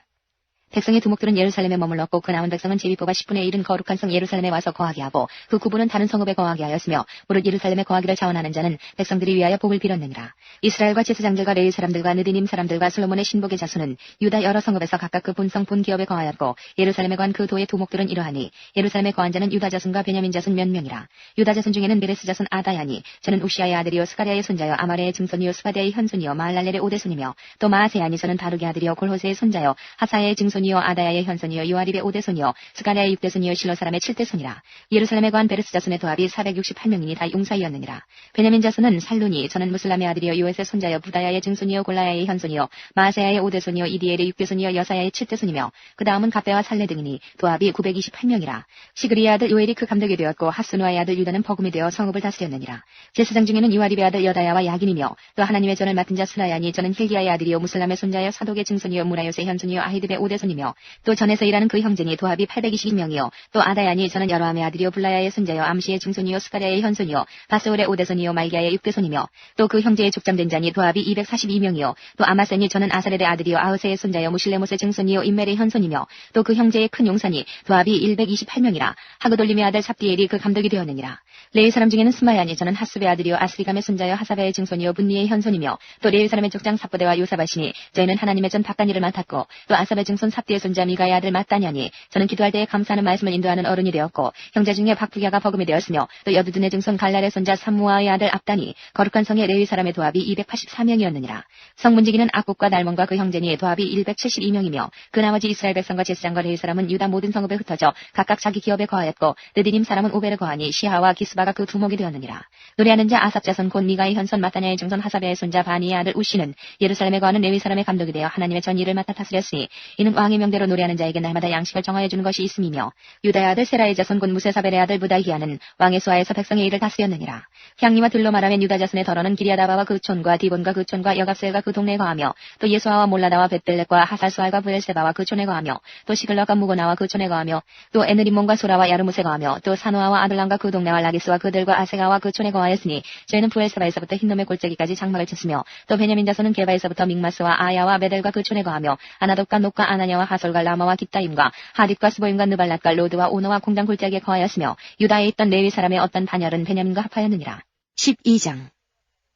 백성의 두목들은 예루살렘에 머물렀고 그 남은 백성은 제비 뽑아 10분의 1은 거룩한 성 예루살렘에 와서 거하게 하고 그 9분은 다른 성읍에 거하게 하였으며 무릇 예루살렘에 거하기를 자원하는 자는 백성들이 위하여 복을 빌었느니라. 이스라엘과 제사장들과 레위 사람들과 느디님 사람들과 솔로몬의 신복의 자손은 유다 여러 성읍에서 각각 그 본성 본기업에 거하였고 예루살렘에 거한 그 도의 두목들은 이러하니 예루살렘에 거한 자는 유다 자손과 베냐민 자손 몇 명이라. 유다 자손 중에는 베레스 자손 아다야니 저는 우시아의 아들이요 스가랴의 손자요 아마레의 증손이요 스바데의 현손이요 마알랄렐의 오대손이며 또 마아세야니 저는 바룩의 아들이요 골호세의 손자요 하사야의 증손이요 아다야의 현손이요 요아립의 오대손이요 스가랴의 6대손이요 실로 사람의 7대손이라. 예루살렘에 거한 베레스 자손의 도합이 468명이니 다 용사이었느니라. 베냐민 자손은 살루니 저는 무슬람의 아들이요 요엣의 손자요 부다야의 증손이요 골라야의 현손이요 마아세야의 오대손이요 이디엘의 6대손이요 여사야의 7대손이며 그 다음은 갑배와 살레 등이니 도합이 928명이라. 시그리의 아들 요엘이 그 감독이 되었고 하스누아의 아들 유다는 버금이 되어 성읍을 다스렸느니라. 제사장 중에는 요아립의 아들 여다야와 야긴이며 또 하나님의 전을 맡은 자 스라야니 저는 힐기야의 아들이요 무슬람의 손자요 사독의 증손이요 무라요스의 현손이요 아히드의 오대손이요 현손이며 또 전에서 일하는 그 형제니 도합이 822명이요 또 아다야니 저는 여로함의 아들이요 블라야의 손자요 암시의 증손이요 스가랴의 현손이요 바스올의 5대손이요 말기야의 6대손이며 또 그 형제의 족장된 자니 도합이 242명이요 또 아마세니 저는 아사렐의 아들이요 아흐세의 손자요 무실레못의 증손이요 임멜의 현손이며 또 그 형제의 큰 용사니 도합이 128명이라 하그돌림의 아들 삽디엘이 그 감독이 되었느니라. 레위 사람 중에는 스마야니 저는 하습의 아들이요 아스리감의 손자요 하사베의 증손이요 분니의 현손이며 또 레위 사람의 족장 삽보대와 요사바시니 저희는 하나님의 전 박단일을 맡았고 또 아삽의 증손 삽디의 손자 미가의 아들 마따냐니 저는 기도할 때에 감사하는 말씀을 인도하는 어른이 되었고 형제 중에 박부기아가 버금이 되었으며 또 여두둔의 증손 갈랄의 손자 삼무아의 아들 압단이 거룩한 성의 레위 사람의 도합이 284명이었느니라. 성문지기는 악국과 날몬과 그 형제니 도합이 172명이며 그 나머지 이스라엘 백성과 제사장과 레위 사람은 유다 모든 성읍에 흩어져 각각 자기 기업에 거하였고 느디님 사람은 오벨에 거하니 시하와 기스바가 그 두목이 되었느니라. 노래하는 자 아삽 자손 곧 미가의 현손 마따냐의 증손 하사베의 손자 바니의 아들 우시는 예루살렘에 거하는 레위 사람의 감독이 되어 하나님의 전 일을 맡아 다스렸으니 이는 왕의 명대로 노래하는 자에게 날마다 양식을 정하여 주는 것이 있음이며 유다의 아들 세라의 자손 곧 무세사벨의 아들 부다히아는 왕의 수하에서 백성의 일을 다스렸느니라. 향리와 들로 말하면 유다 자손의 더러는 기리아다바와 그 촌과 디본과 그 촌과 여갑셀과 그 동네에 거하며 또 예수아와 몰라다와 벳벨렉과 하살수알과 브엘세바와 그 촌에 거하며 또 시글락과 무고나와 그 촌에 거하며 또 에느림몬과 소라와 야르무세 거하며 또 사노아와 아들람과 그 동네와 라기스와 그들과 아세가와 그 촌에 거하였으니 저희는 부엘세바에서부터 흰놈의 골짜기까지 장막을 쳤으며 또 베냐민 자손은 게바에서부터 믹마스와 아야와 베델과 그 촌에 거하며 아나돗과 녹과 아나냐와 하솔과 라마와 깃다임과 하딧과 스보임과 느발랏과 로드와 오너와 공장 골짜기에 거하였으며 유다에 있던 레위 사람의 어떤 반열은 베냐민과 합하였느니라. 12장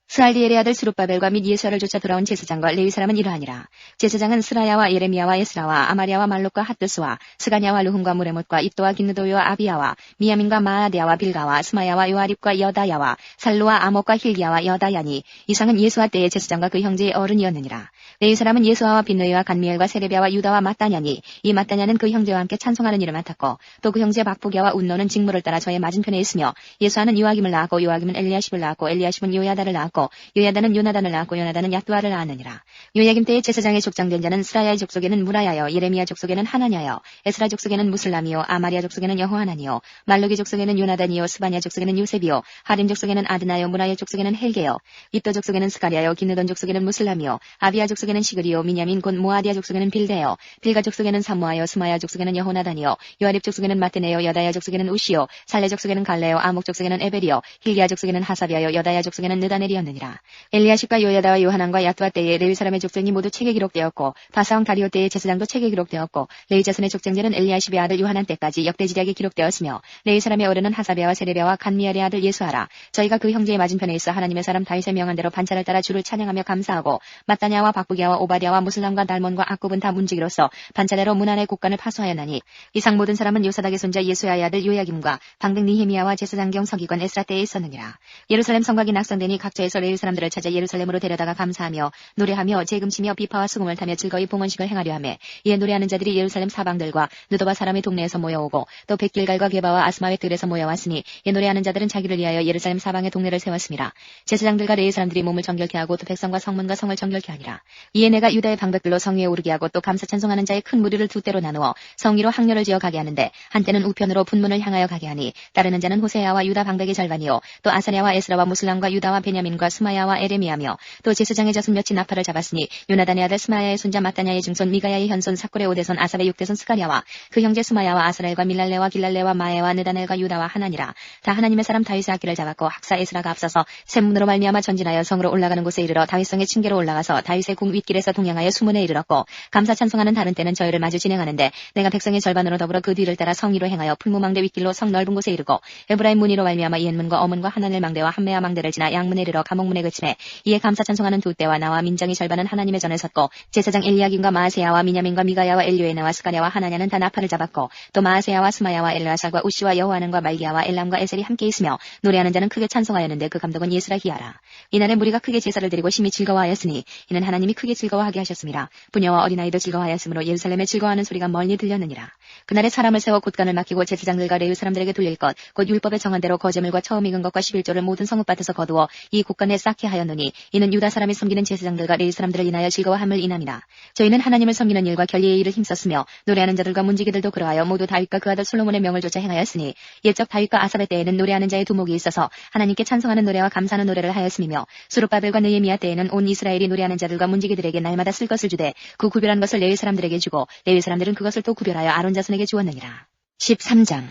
스알디엘의 아들 스룹바벨과 및 예수아를 쫓아 돌아온 제사장과 레위 사람은 이러하니라. 제사장은 스라야와 예레미야와 에스라와 아마리아와 말록과 핫두스와 스가냐와 르훔과 무레못과 입도와 긴느도요와 아비야와 미야민과 마아데아와 빌가와 스마야와 요아립과 여다야와 살루와 아목과 힐기야와 여다야니 이상은 예수아 때의 제사장과 그 형제의 어른이었느니라. 레위 사람은 예수아와 빈느이와 간미엘과 세레비야와 유다와 마따냐니 이 마따냐는 그 형제와 함께 찬송하는 일을 맡았고 또 그 형제 박부기야와 운노는 직무를 따라 저의 맞은편에 있으며 예수아는 요아김을 낳았고 요아김은 엘리야십을 낳았고 엘리야십은 요야다를 낳았고 요야다는 요나단을 낳았고 요나단은 야뚜아를 낳았느니라. 요야김 때의 제사장의 족장된 자는 스라야의 족속에는 무라야여 예레미야 족속에는 하나냐여 에스라 족속에는 무슬람이요 아마리아 족속에는 여호하나니요 말로기 족속에는 요나단이요 스바냐 족속에는 요셉이요 하림 족속에는 아드나요 무라야 족속에는 헬게요 입도 족속에는 스가랴요 기느돈 족속에는 무슬람이요 아비야 족속에는 시그리요 미냐민 곧 모아디아 족속에는 빌데요 빌가 족속에는 사무아요 스마야 족속에는 여호나단이요 요아립 족속에는 마테네요 여다야 족속에는 우시요 살레 족속에는 갈레요 아목 족속에는 에벨이요 힐기야 족속에는 하사비아요 여다야 족속에는 느다넬이었느니라. 엘리야십과 요야다와 요하난과 야뚜아 때에 레위 사람의 족장이 모두 책에 기록되었고 바사왕 다리오 때의 제사장도 책에 기록되었고 레위 자손의 족장제는 엘리야십의 아들 요하난 때까지 역대지략에 기록되었으며 레위 사람의 어른은 하사비아와 세레비아와 간미엘의 아들 예수아라. 저희가 그 형제의 맞은편에 있어 하나님의 사람 다윗의 명한 대로 반차를 따라 주를 찬양하며 감사하고 마따냐와 박부기야와 오바디아와 무슬람과 달몬과 악굽은 다 문지기로서 반차대로 문안의 곡간을 파수하였나니 이상 모든 사람은 요사닥의 손자 예수야의 아들 요야김과 방백 니헤미야와 제사장경 서기관 에스라 때에 있었느니라. 예루살렘 성곽이 낙성되니 각처에서 레위 사람들을 찾아 예루살렘으로 데려다가 감사하며 노래하며 재금치며 비파와 수금을 타며 즐거이 봉헌식을 행하려 하며 이에 노래하는 자들이 예루살렘 사방들과 느도바 사람의 동네에서 모여오고 또 백길갈과 게바와 아스마의 뜰에서 모여왔으니 이 노래하는 자들은 자기를 위하여 예루살렘 사방의 동네를 세웠습니다. 제사장들과 레위 사람들이 몸을 정결케 하고 또 백성과 성문과 성을 정결케 하니라. 이에 내가 유다의 방백들로 성 위에 오르게 하고 또 감사 찬송하는 자의 큰 무리를 두 때로 나누어 성 위로 항렬을 지어 가게 하는데 한때는 우편으로 분문을 향하여 가게 하니 따르는 자는 호세야와 유다 방백의 절반이요 또 아사랴와 에스라와 무슬람과 유다와 베냐민과 스마야와 에레미야며 또 제사장의 자손 몇이 나팔을 잡았으니 요나단의 아들 스마야의 손자 마따냐의 증손 미가야의 현손 사꿀의 5대손 아삽의 6대손 스가랴와 그 형제 스마야와 아스라엘과 밀랄레와 길랄레와 마에와 느다넬과 유다와 하나니라. 다 하나님의 사람 다윗의 악기를 잡았고 학사 에스라가 앞서서 샘문으로 말미암아 전진하여 성으로 올라가는 곳에 이르러 다윗성의 층계로 올라가서 다윗의 궁 윗길에서 동양하여 수문에 이르렀고 감사 찬송하는 다른 때는 저희를 마주 진행하는데 내가 백성의 절반으로 더불어 그 뒤를 따라 성 위로 행하여 풀무망대 윗길로 성 넓은 곳에 이르고 에브라임 문이로 말미암아 이엔문과 어문과 하나넬 망대와 한메아 망대를 지나 양문에 이르러 감옥문에 그치매 이에 감사 찬송하는 두 때와 나와 민정이 절반은 하나님의 전에 섰고 제사장 엘리야김과 마아세야와 미냐민과 미가야와 엘리오에나와 스가랴와 하나냐는 다 나팔을 잡았고 또 마아세야와 스마야와 엘라살과 우시와 여호하는과 말기야와 엘람과 에셀이 함께 있으며 노래하는 자는 크게 찬송하였는데 그 감독은 예스라히야라. 이날에 무리가 크게 제사를 드리고 심히 즐거워하였으니 이는 하나님이 크게 즐거워하게 하셨습니다. 부녀와 어린아이도 즐거워하였으므로 예루살렘에 즐거워하는 소리가 멀리 들렸느니라. 그날에 사람을 세워 곳간을 맡기고 제사장들과 레위 사람들에게 돌릴 것 곧 율법에 정한 대로 거제물과 처음 익은 것과 11조를 모든 성읍밭에서 거두어 이 곳간 기껏 쌓게 하였노니 이는 유다 사람이 섬기는 제사장들과 레위 사람들을 인하여 즐거워함을 인함이라. 저희는 하나님을 섬기는 일과 결리의 일을 힘썼으며 노래하는 자들과 문지기들도 그러하여 모두 다윗과 그 아들 솔로몬의 명을 좇아 행하였으니 옛적 다윗과 아삽의 때에는 노래하는 자의 두목이 있어서 하나님께 찬송하는 노래와 감사하는 노래를 하였음이며 수룹바벨과 느헤미야 때에는 온 이스라엘이 노래하는 자들과 문지기들에게 날마다 쓸 것을 주되 그 구별한 것을 레위 사람들에게 주고 레위 사람들은 그것을 또 구별하여 아론 자손에게 주었느니라. 13장.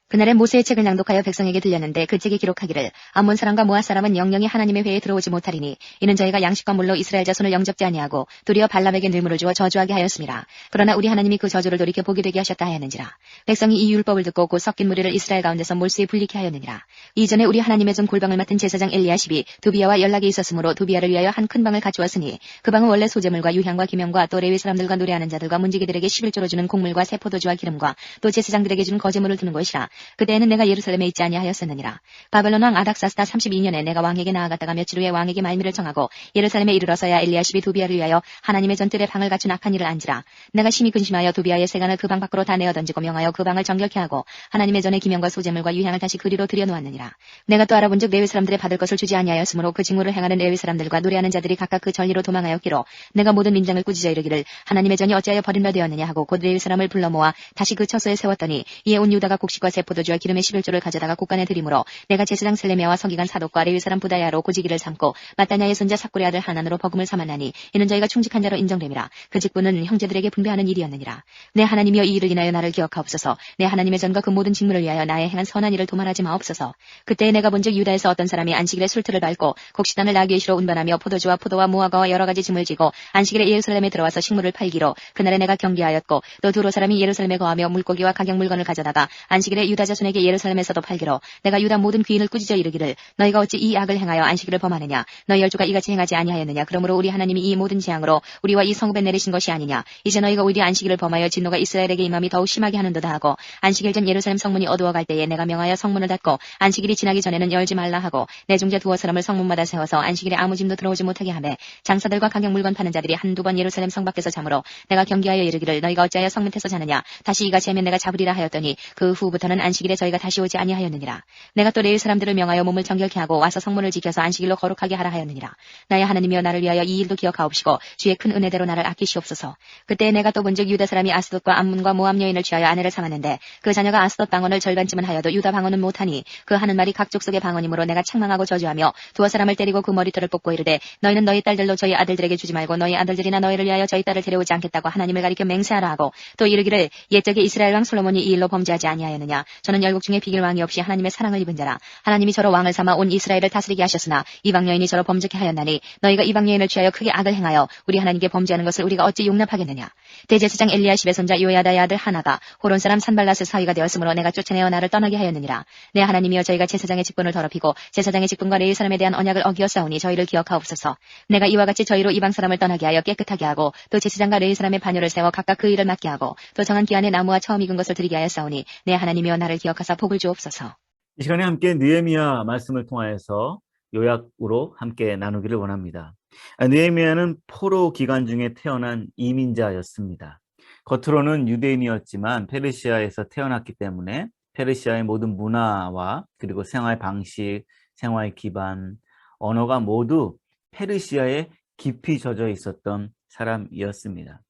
그날에 모세의 책을 낭독하여 백성에게 들렸는데 그 책에 기록하기를 암몬 사람과 모압 사람은 영영이 하나님의 회에 들어오지 못하리니 이는 저희가 양식과 물로 이스라엘 자손을 영접지 아니하고 도리어 발람에게 뇌물을 주어 저주하게 하였습니다. 그러나 우리 하나님이 그 저주를 돌이켜 보게 되게 하셨다 하였는지라. 백성이 이 율법을 듣고 곧 섞인 무리를 이스라엘 가운데서 몰수에 불리게 하였느니라. 이전에 우리 하나님의 전 골방을 맡은 제사장 엘리야십이 두비아와 연락이 있었으므로 두비아를 위하여 한 큰 방을 갖추었으니 그 방은 원래 소재물과 유향과 기명과 또 레위 사람들과 노래하는 자들과 문지기들에게 11조로 주는 곡물과 새 포도주와 기름과 또 제사장들에게 주는 거제물을 두는 곳이라. 그때에는 내가 예루살렘에 있지 아니하였었느니라. 바벨론 왕 아닥사스다 32년에 내가 왕에게 나아갔다가 며칠 후에 왕에게 말미를 청하고 예루살렘에 이르러서야 엘리야십이 두비아를 위하여 하나님의 전뜰에 방을 갖춘 악한 일을 안지라. 내가 심히 근심하여 두비아의 세간을 그 방 밖으로 다 내어 던지고 명하여 그 방을 정결케 하고 하나님의 전에 기명과 소재물과 유향을 다시 그리로 들여놓았느니라. 내가 또 알아본즉 레위 사람들의 받을 것을 주지 아니하였으므로 그 직무를 행하는 레위 사람들과 노래하는 자들이 각각 그 전리로 도망하였기로 내가 모든 민장을 꾸짖어 이르기를 하나님의 전이 어찌하여 버림바 되었느냐 하고 곧 레위 사람을 불러 모아 다시 그 처소에 세웠더니 이에 온 유다가 곡식과 새 포도주와 기름의 11조를 가져다가 곳간에 드리므로 내가 제사장 셀레미야와 서기관 사독과 레위 사람 부다야로 고지기를 삼고 마따냐의 손자 삭구리 아들 하난으로 버금을 삼았나니 이는 저희가 충직한 자로 인정됨이라. 그 직분은 형제들에게 분배하는 일이었느니라. 내 하나님이여 이 일을 인하여 나를 기억하옵소서. 내 하나님의 전과 그 모든 직무를 위하여 나의 행한 선한 일을 도말하지 마옵소서. 그때 내가 본즉 유다에서 어떤 사람이 안식일에 술틀을 밟고 곡식단을 나귀의 시로 운반하며 포도주와 포도와 무화과와 여러 가지 짐을 지고 안식일에 예루살렘에 들어와서 식물을 팔기로 그날에 내가 경계하였고 또 두로 사람이 예루살렘에 거하며 물고기와 각양 물건을 가져다가 안식일에 유다 자손에게 예루살렘에서도 팔기로 내가 유다 모든 귀인을 꾸짖어 이르기를 너희가 어찌 이 악을 행하여 안식일을 범하느냐. 너희 열조가 이같이 행하지 아니하였느냐. 그러므로 우리 하나님이 이 모든 재앙으로 우리와 이 성읍에 내리신 것이 아니냐. 이제 너희가 오히려 안식일을 범하여 진노가 이스라엘에게 임함이 더욱 심하게 하는도다 하고 안식일 전 예루살렘 성문이 어두워갈 때에 내가 명하여 성문을 닫고 안식일이 지나기 전에는 열지 말라 하고 내 중자 두어 사람을 성문마다 세워서 안식일에 아무 짐도 들어오지 못하게 하매 장사들과 각양 물건 파는 자들이 한두 번 예루살렘 성 밖에서 자므로 내가 경계하여 이르기를 너희가 어찌하여 성 밑에서 자느냐. 다시 이같이 하면 내가 잡으리라 하였더니 그 후부터는 안식일에 저희가 다시 오지 아니하였느니라. 내가 또 레위 사람들을 명하여 몸을 정결케 하고 와서 성문을 지켜서 안식일로 거룩하게 하라 하였느니라. 나의 하나님이여 나를 위하여 이 일도 기억하옵시고 주의 큰 은혜대로 나를 아끼시옵소서. 그때 내가 또 본즉 유다 사람이 아스돗과 암문과 모압 여인을 취하여 아내를 삼았는데 그 자녀가 아스돗 방언을 절반쯤은 하여도 유다 방언은 못하니 그 하는 말이 각 족속의 방언이므로 내가 책망하고 저주하며 두어 사람을 때리고 그 머리털을 뽑고 이르되 너희는 너희 딸들로 저희 아들들에게 주지 말고 너희 아들들이나 너희를 위하여 저희 딸을 데려오지 않겠다고 하나님을 가리켜 맹세하라 하고 또 이르기를 옛적에 이스라엘 왕 솔로몬이 이 일로 범죄하지 아니하였느냐. 저는 열국 중에 비길 왕이 없이 하나님의 사랑을 입은 자라. 하나님이 저로 왕을 삼아 온 이스라엘을 다스리게 하셨으나 이방 여인이 저로 범죄케 하였나니 너희가 이방 여인을 취하여 크게 악을 행하여 우리 하나님께 범죄하는 것을 우리가 어찌 용납하겠느냐. 대제사장 엘리야십의 손자 요야다의 아들 하나가 호론 사람 산발랏의 사위가 되었으므로 내가 쫓아내어 나를 떠나게 하였느니라. 내 하나님이여 저희가 제사장의 직분을 더럽히고 제사장의 직분과 레위 사람에 대한 언약을 어기었사오니 저희를 기억하옵소서. 내가 이와 같이 저희로 이방 사람을 떠나게 하여 깨끗하게 하고 또 제사장과 레위 사람의 반열을 세워 각각 그 일을 맡게 하고 또 정한 기한에 나무와 처음 익은 것을 드리게 하였사오니 내 하나님이여 나를 기억하사 복을 주옵소서. 이 시간에 함께 느헤미야 말씀을 통하여서 요약으로 함께 나누기를 원합니다. 느헤미야는 포로 기간 중에 태어난 이민자였습니다. 겉으로는 유대인이었지만 페르시아에서 태어났기 때문에 페르시아의 모든 문화와 그리고 생활 방식, 생활 기반, 언어가 모두 페르시아에 깊이 젖어 있었던 사람이었습니다.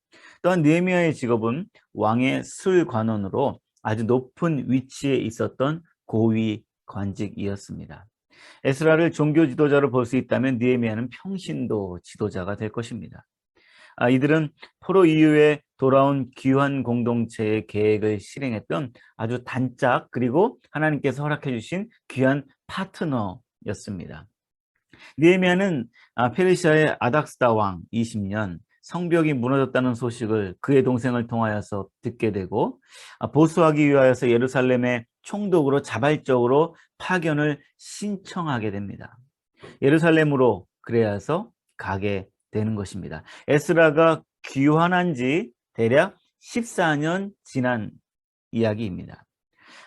또한 느헤미야의 직업은 왕의 술관원으로 아주 높은 위치에 있었던 고위 관직이었습니다. 에스라를 종교 지도자로 볼 수 있다면 느헤미야는 평신도 지도자가 될 것입니다. 이들은 포로 이후에 돌아온 귀한 공동체의 계획을 실행했던 아주 단짝 그리고 하나님께서 허락해 주신 귀한 파트너였습니다. 느헤미야는 페르시아의 아닥스다 왕 20년 성벽이 무너졌다는 소식을 그의 동생을 통하여서 듣게 되고 보수하기 위하여서 예루살렘의 총독으로 자발적으로 파견을 신청하게 됩니다. 예루살렘으로 그래서 가게 되는 것입니다. 에스라가 귀환한 지 대략 14년 지난 이야기입니다.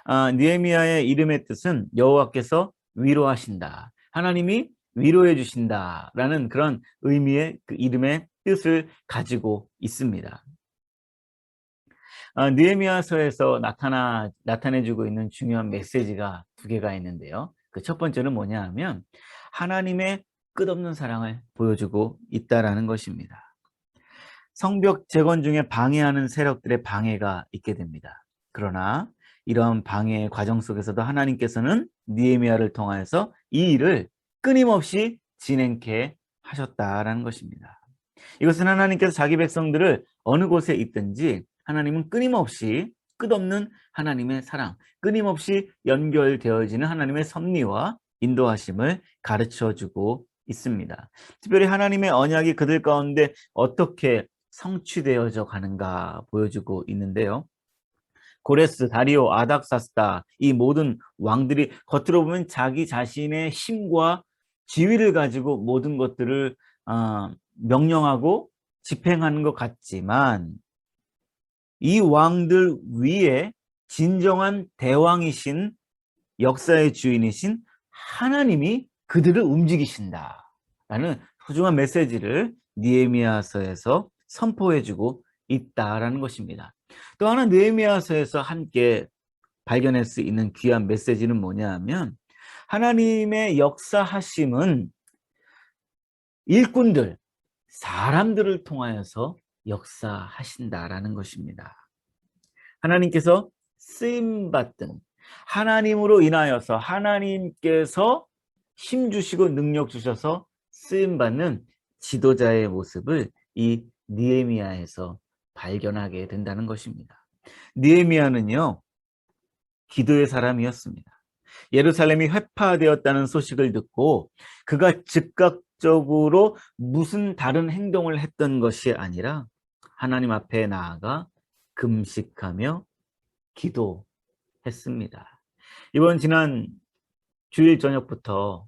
느헤미야의 이름의 뜻은 여호와께서 위로하신다. 하나님이 위로해 주신다라는 그런 의미의 그 이름의 뜻을 가지고 있습니다. 느헤미야서에서 나타내주고 있는 중요한 메시지가 두 개가 있는데요. 그 첫 번째는 뭐냐 하면 하나님의 끝없는 사랑을 보여주고 있다라는 것입니다. 성벽 재건 중에 방해하는 세력들의 방해가 있게 됩니다. 그러나 이런 방해의 과정 속에서도 하나님께서는 느헤미야를 통하여서 이 일을 끊임없이 진행케 하셨다라는 것입니다. 이것은 하나님께서 자기 백성들을 어느 곳에 있든지 하나님은 끊임없이 끝없는 하나님의 사랑, 끊임없이 연결되어지는 하나님의 섭리와 인도하심을 가르쳐주고 있습니다. 특별히 하나님의 언약이 그들 가운데 어떻게 성취되어져 가는가 보여주고 있는데요. 고레스, 다리오, 아닥사스다 이 모든 왕들이 겉으로 보면 자기 자신의 힘과 지위를 가지고 모든 것들을 명령하고 집행하는 것 같지만 이 왕들 위에 진정한 대왕이신 역사의 주인이신 하나님이 그들을 움직이신다라는 소중한 메시지를 느헤미야서에서 선포해주고 있다라는 것입니다. 또 하나 느헤미야서에서 함께 발견할 수 있는 귀한 메시지는 뭐냐 하면 하나님의 역사하심은 일꾼들, 사람들을 통하여서 역사하신다라는 것입니다. 하나님께서 쓰임받든 하나님으로 인하여서 하나님께서 힘 주시고 능력 주셔서 쓰임받는 지도자의 모습을 이 느헤미야에서 발견하게 된다는 것입니다. 느헤미야는요, 기도의 사람이었습니다. 예루살렘이 회파되었다는 소식을 듣고 그가 즉각적으로 무슨 다른 행동을 했던 것이 아니라 하나님 앞에 나아가 금식하며 기도했습니다. 이번 지난 주일 저녁부터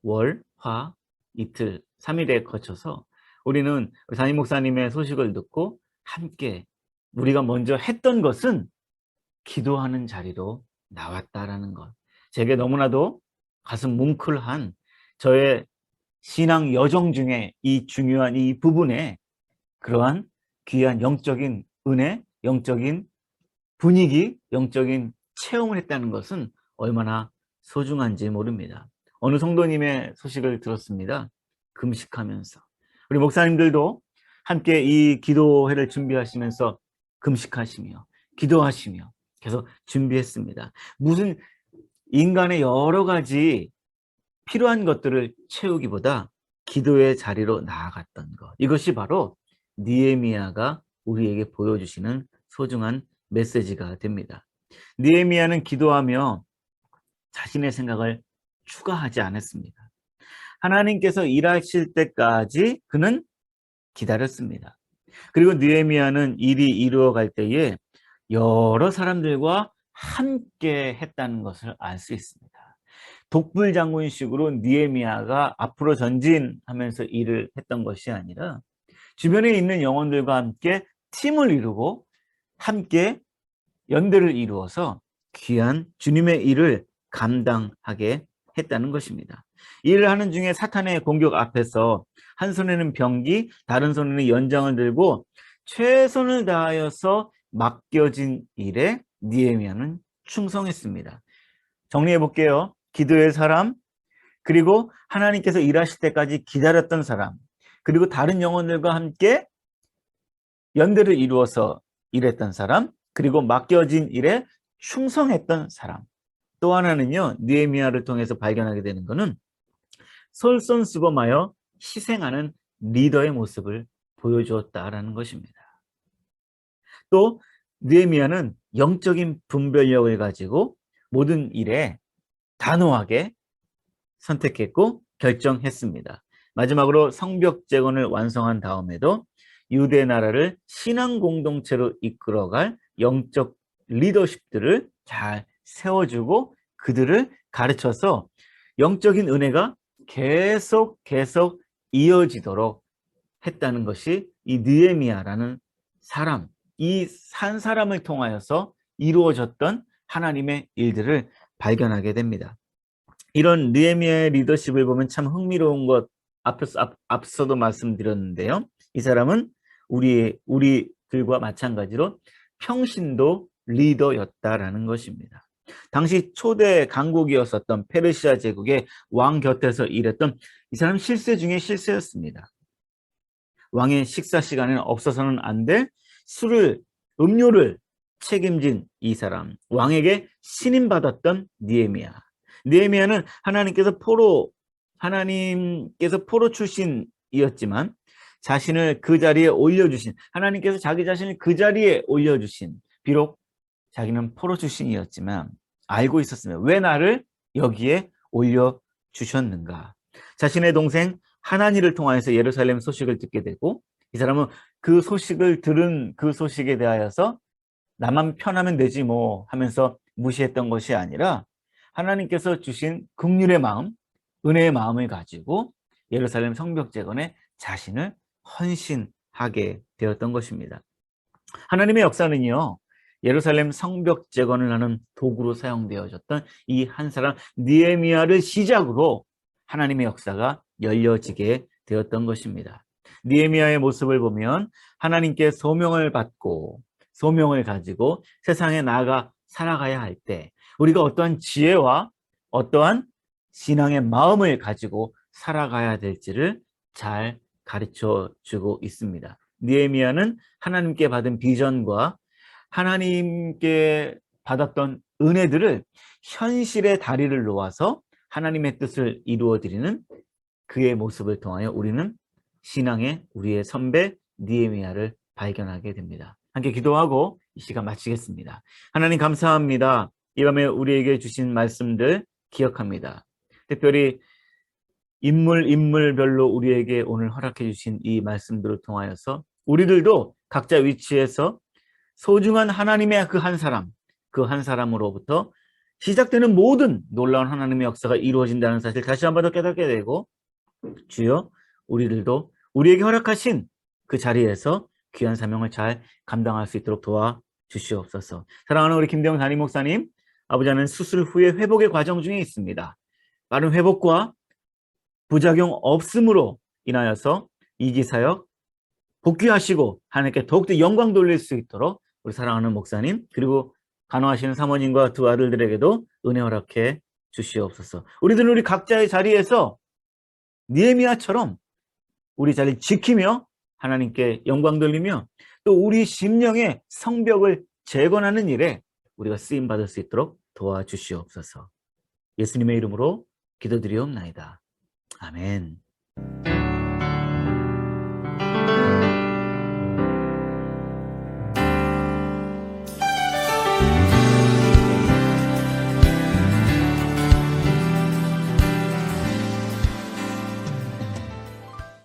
월, 화, 이틀, 3일에 거쳐서 우리는 담임 목사님의 소식을 듣고 함께 우리가 먼저 했던 것은 기도하는 자리로 나왔다라는 것. 제게 너무나도 가슴 뭉클한 저의 신앙 여정 중에 이 중요한 이 부분에 그러한 귀한 영적인 은혜, 영적인 분위기, 영적인 체험을 했다는 것은 얼마나 소중한지 모릅니다. 어느 성도님의 소식을 들었습니다. 금식하면서. 우리 목사님들도 함께 이 기도회를 준비하시면서 금식하시며 기도하시며 계속 준비했습니다. 무슨 인간의 여러 가지 필요한 것들을 채우기보다 기도의 자리로 나아갔던 것. 이것이 바로 느헤미야가 우리에게 보여주시는 소중한 메시지가 됩니다. 느헤미야는 기도하며 자신의 생각을 추가하지 않았습니다. 하나님께서 일하실 때까지 그는 기다렸습니다. 그리고 느헤미야는 일이 이루어갈 때에 여러 사람들과 함께 했다는 것을 알 수 있습니다. 독불장군식으로 느헤미야가 앞으로 전진하면서 일을 했던 것이 아니라 주변에 있는 영혼들과 함께 팀을 이루고 함께 연대를 이루어서 귀한 주님의 일을 감당하게 했다는 것입니다. 일을 하는 중에 사탄의 공격 앞에서 한 손에는 병기, 다른 손에는 연장을 들고 최선을 다하여서 맡겨진 일에 느헤미야는 충성했습니다. 정리해 볼게요. 기도의 사람, 그리고 하나님께서 일하실 때까지 기다렸던 사람, 그리고 다른 영혼들과 함께 연대를 이루어서 일했던 사람, 그리고 맡겨진 일에 충성했던 사람. 또 하나는요, 느헤미야를 통해서 발견하게 되는 것은 솔선수범하여 희생하는 리더의 모습을 보여주었다라는 것입니다. 또 느헤미야는 영적인 분별력을 가지고 모든 일에 단호하게 선택했고 결정했습니다. 마지막으로 성벽 재건을 완성한 다음에도 유대 나라를 신앙 공동체로 이끌어갈 영적 리더십들을 잘 세워주고 그들을 가르쳐서 영적인 은혜가 계속 이어지도록 했다는 것이 이 느헤미야라는 사람, 이 한 사람을 통하여서 이루어졌던 하나님의 일들을 발견하게 됩니다. 이런 느헤미야의 리더십을 보면 참 흥미로운 것 앞서도 말씀드렸는데요. 이 사람은 우리들과 마찬가지로 평신도 리더였다라는 것입니다. 당시 초대 강국이었었던 페르시아 제국의 왕 곁에서 일했던 이 사람 실세 중에 실세였습니다. 왕의 식사 시간에는 없어서는 안 될 음료를 책임진 이 사람, 왕에게 신임받았던 느헤미야. 느헤미야는 하나님께서 포로 출신이었지만 자신을 그 자리에 올려주신, 하나님께서 자기 자신을 그 자리에 올려주신, 비록 자기는 포로 출신이었지만 알고 있었으면 왜 나를 여기에 올려주셨는가. 자신의 동생 하나니를 통하여서 예루살렘 소식을 듣게 되고, 이 사람은 그 소식을 들은 그 소식에 대하여서 나만 편하면 되지 뭐 하면서 무시했던 것이 아니라 하나님께서 주신 긍휼의 마음, 은혜의 마음을 가지고 예루살렘 성벽 재건에 자신을 헌신하게 되었던 것입니다. 하나님의 역사는요, 예루살렘 성벽 재건을 하는 도구로 사용되어졌던 이 한 사람 느헤미야를 시작으로 하나님의 역사가 열려지게 되었던 것입니다. 느헤미야의 모습을 보면 하나님께 소명을 받고 소명을 가지고 세상에 나아가 살아가야 할 때 우리가 어떠한 지혜와 어떠한 신앙의 마음을 가지고 살아가야 될지를 잘 가르쳐 주고 있습니다. 느헤미야는 하나님께 받은 비전과 하나님께 받았던 은혜들을 현실의 다리를 놓아서 하나님의 뜻을 이루어드리는 그의 모습을 통하여 우리는 신앙의 우리의 선배 느헤미야를 발견하게 됩니다. 함께 기도하고 이 시간 마치겠습니다. 하나님 감사합니다. 이 밤에 우리에게 주신 말씀들 기억합니다. 특별히 인물별로 우리에게 오늘 허락해 주신 이 말씀들을 통하여서 우리들도 각자 위치에서 소중한 하나님의 그 한 사람으로부터 시작되는 모든 놀라운 하나님의 역사가 이루어진다는 사실 다시 한 번 더 깨닫게 되고, 주여 우리들도 우리에게 허락하신 그 자리에서 귀한 사명을 잘 감당할 수 있도록 도와주시옵소서. 사랑하는 우리 김대영 담임 목사님, 아버지는 수술 후에 회복의 과정 중에 있습니다. 빠른 회복과 부작용 없음으로 인하여서 이기사역 복귀하시고 하나님께 더욱더 영광 돌릴 수 있도록 우리 사랑하는 목사님 그리고 간호하시는 사모님과 두 아들들에게도 은혜 허락해 주시옵소서. 우리 각자의 자리에서 느헤미야처럼 우리 자리를 지키며 하나님께 영광 돌리며 또 우리 심령의 성벽을 재건하는 일에 우리가 쓰임받을 수 있도록 도와주시옵소서. 예수님의 이름으로 기도드리옵나이다. 아멘.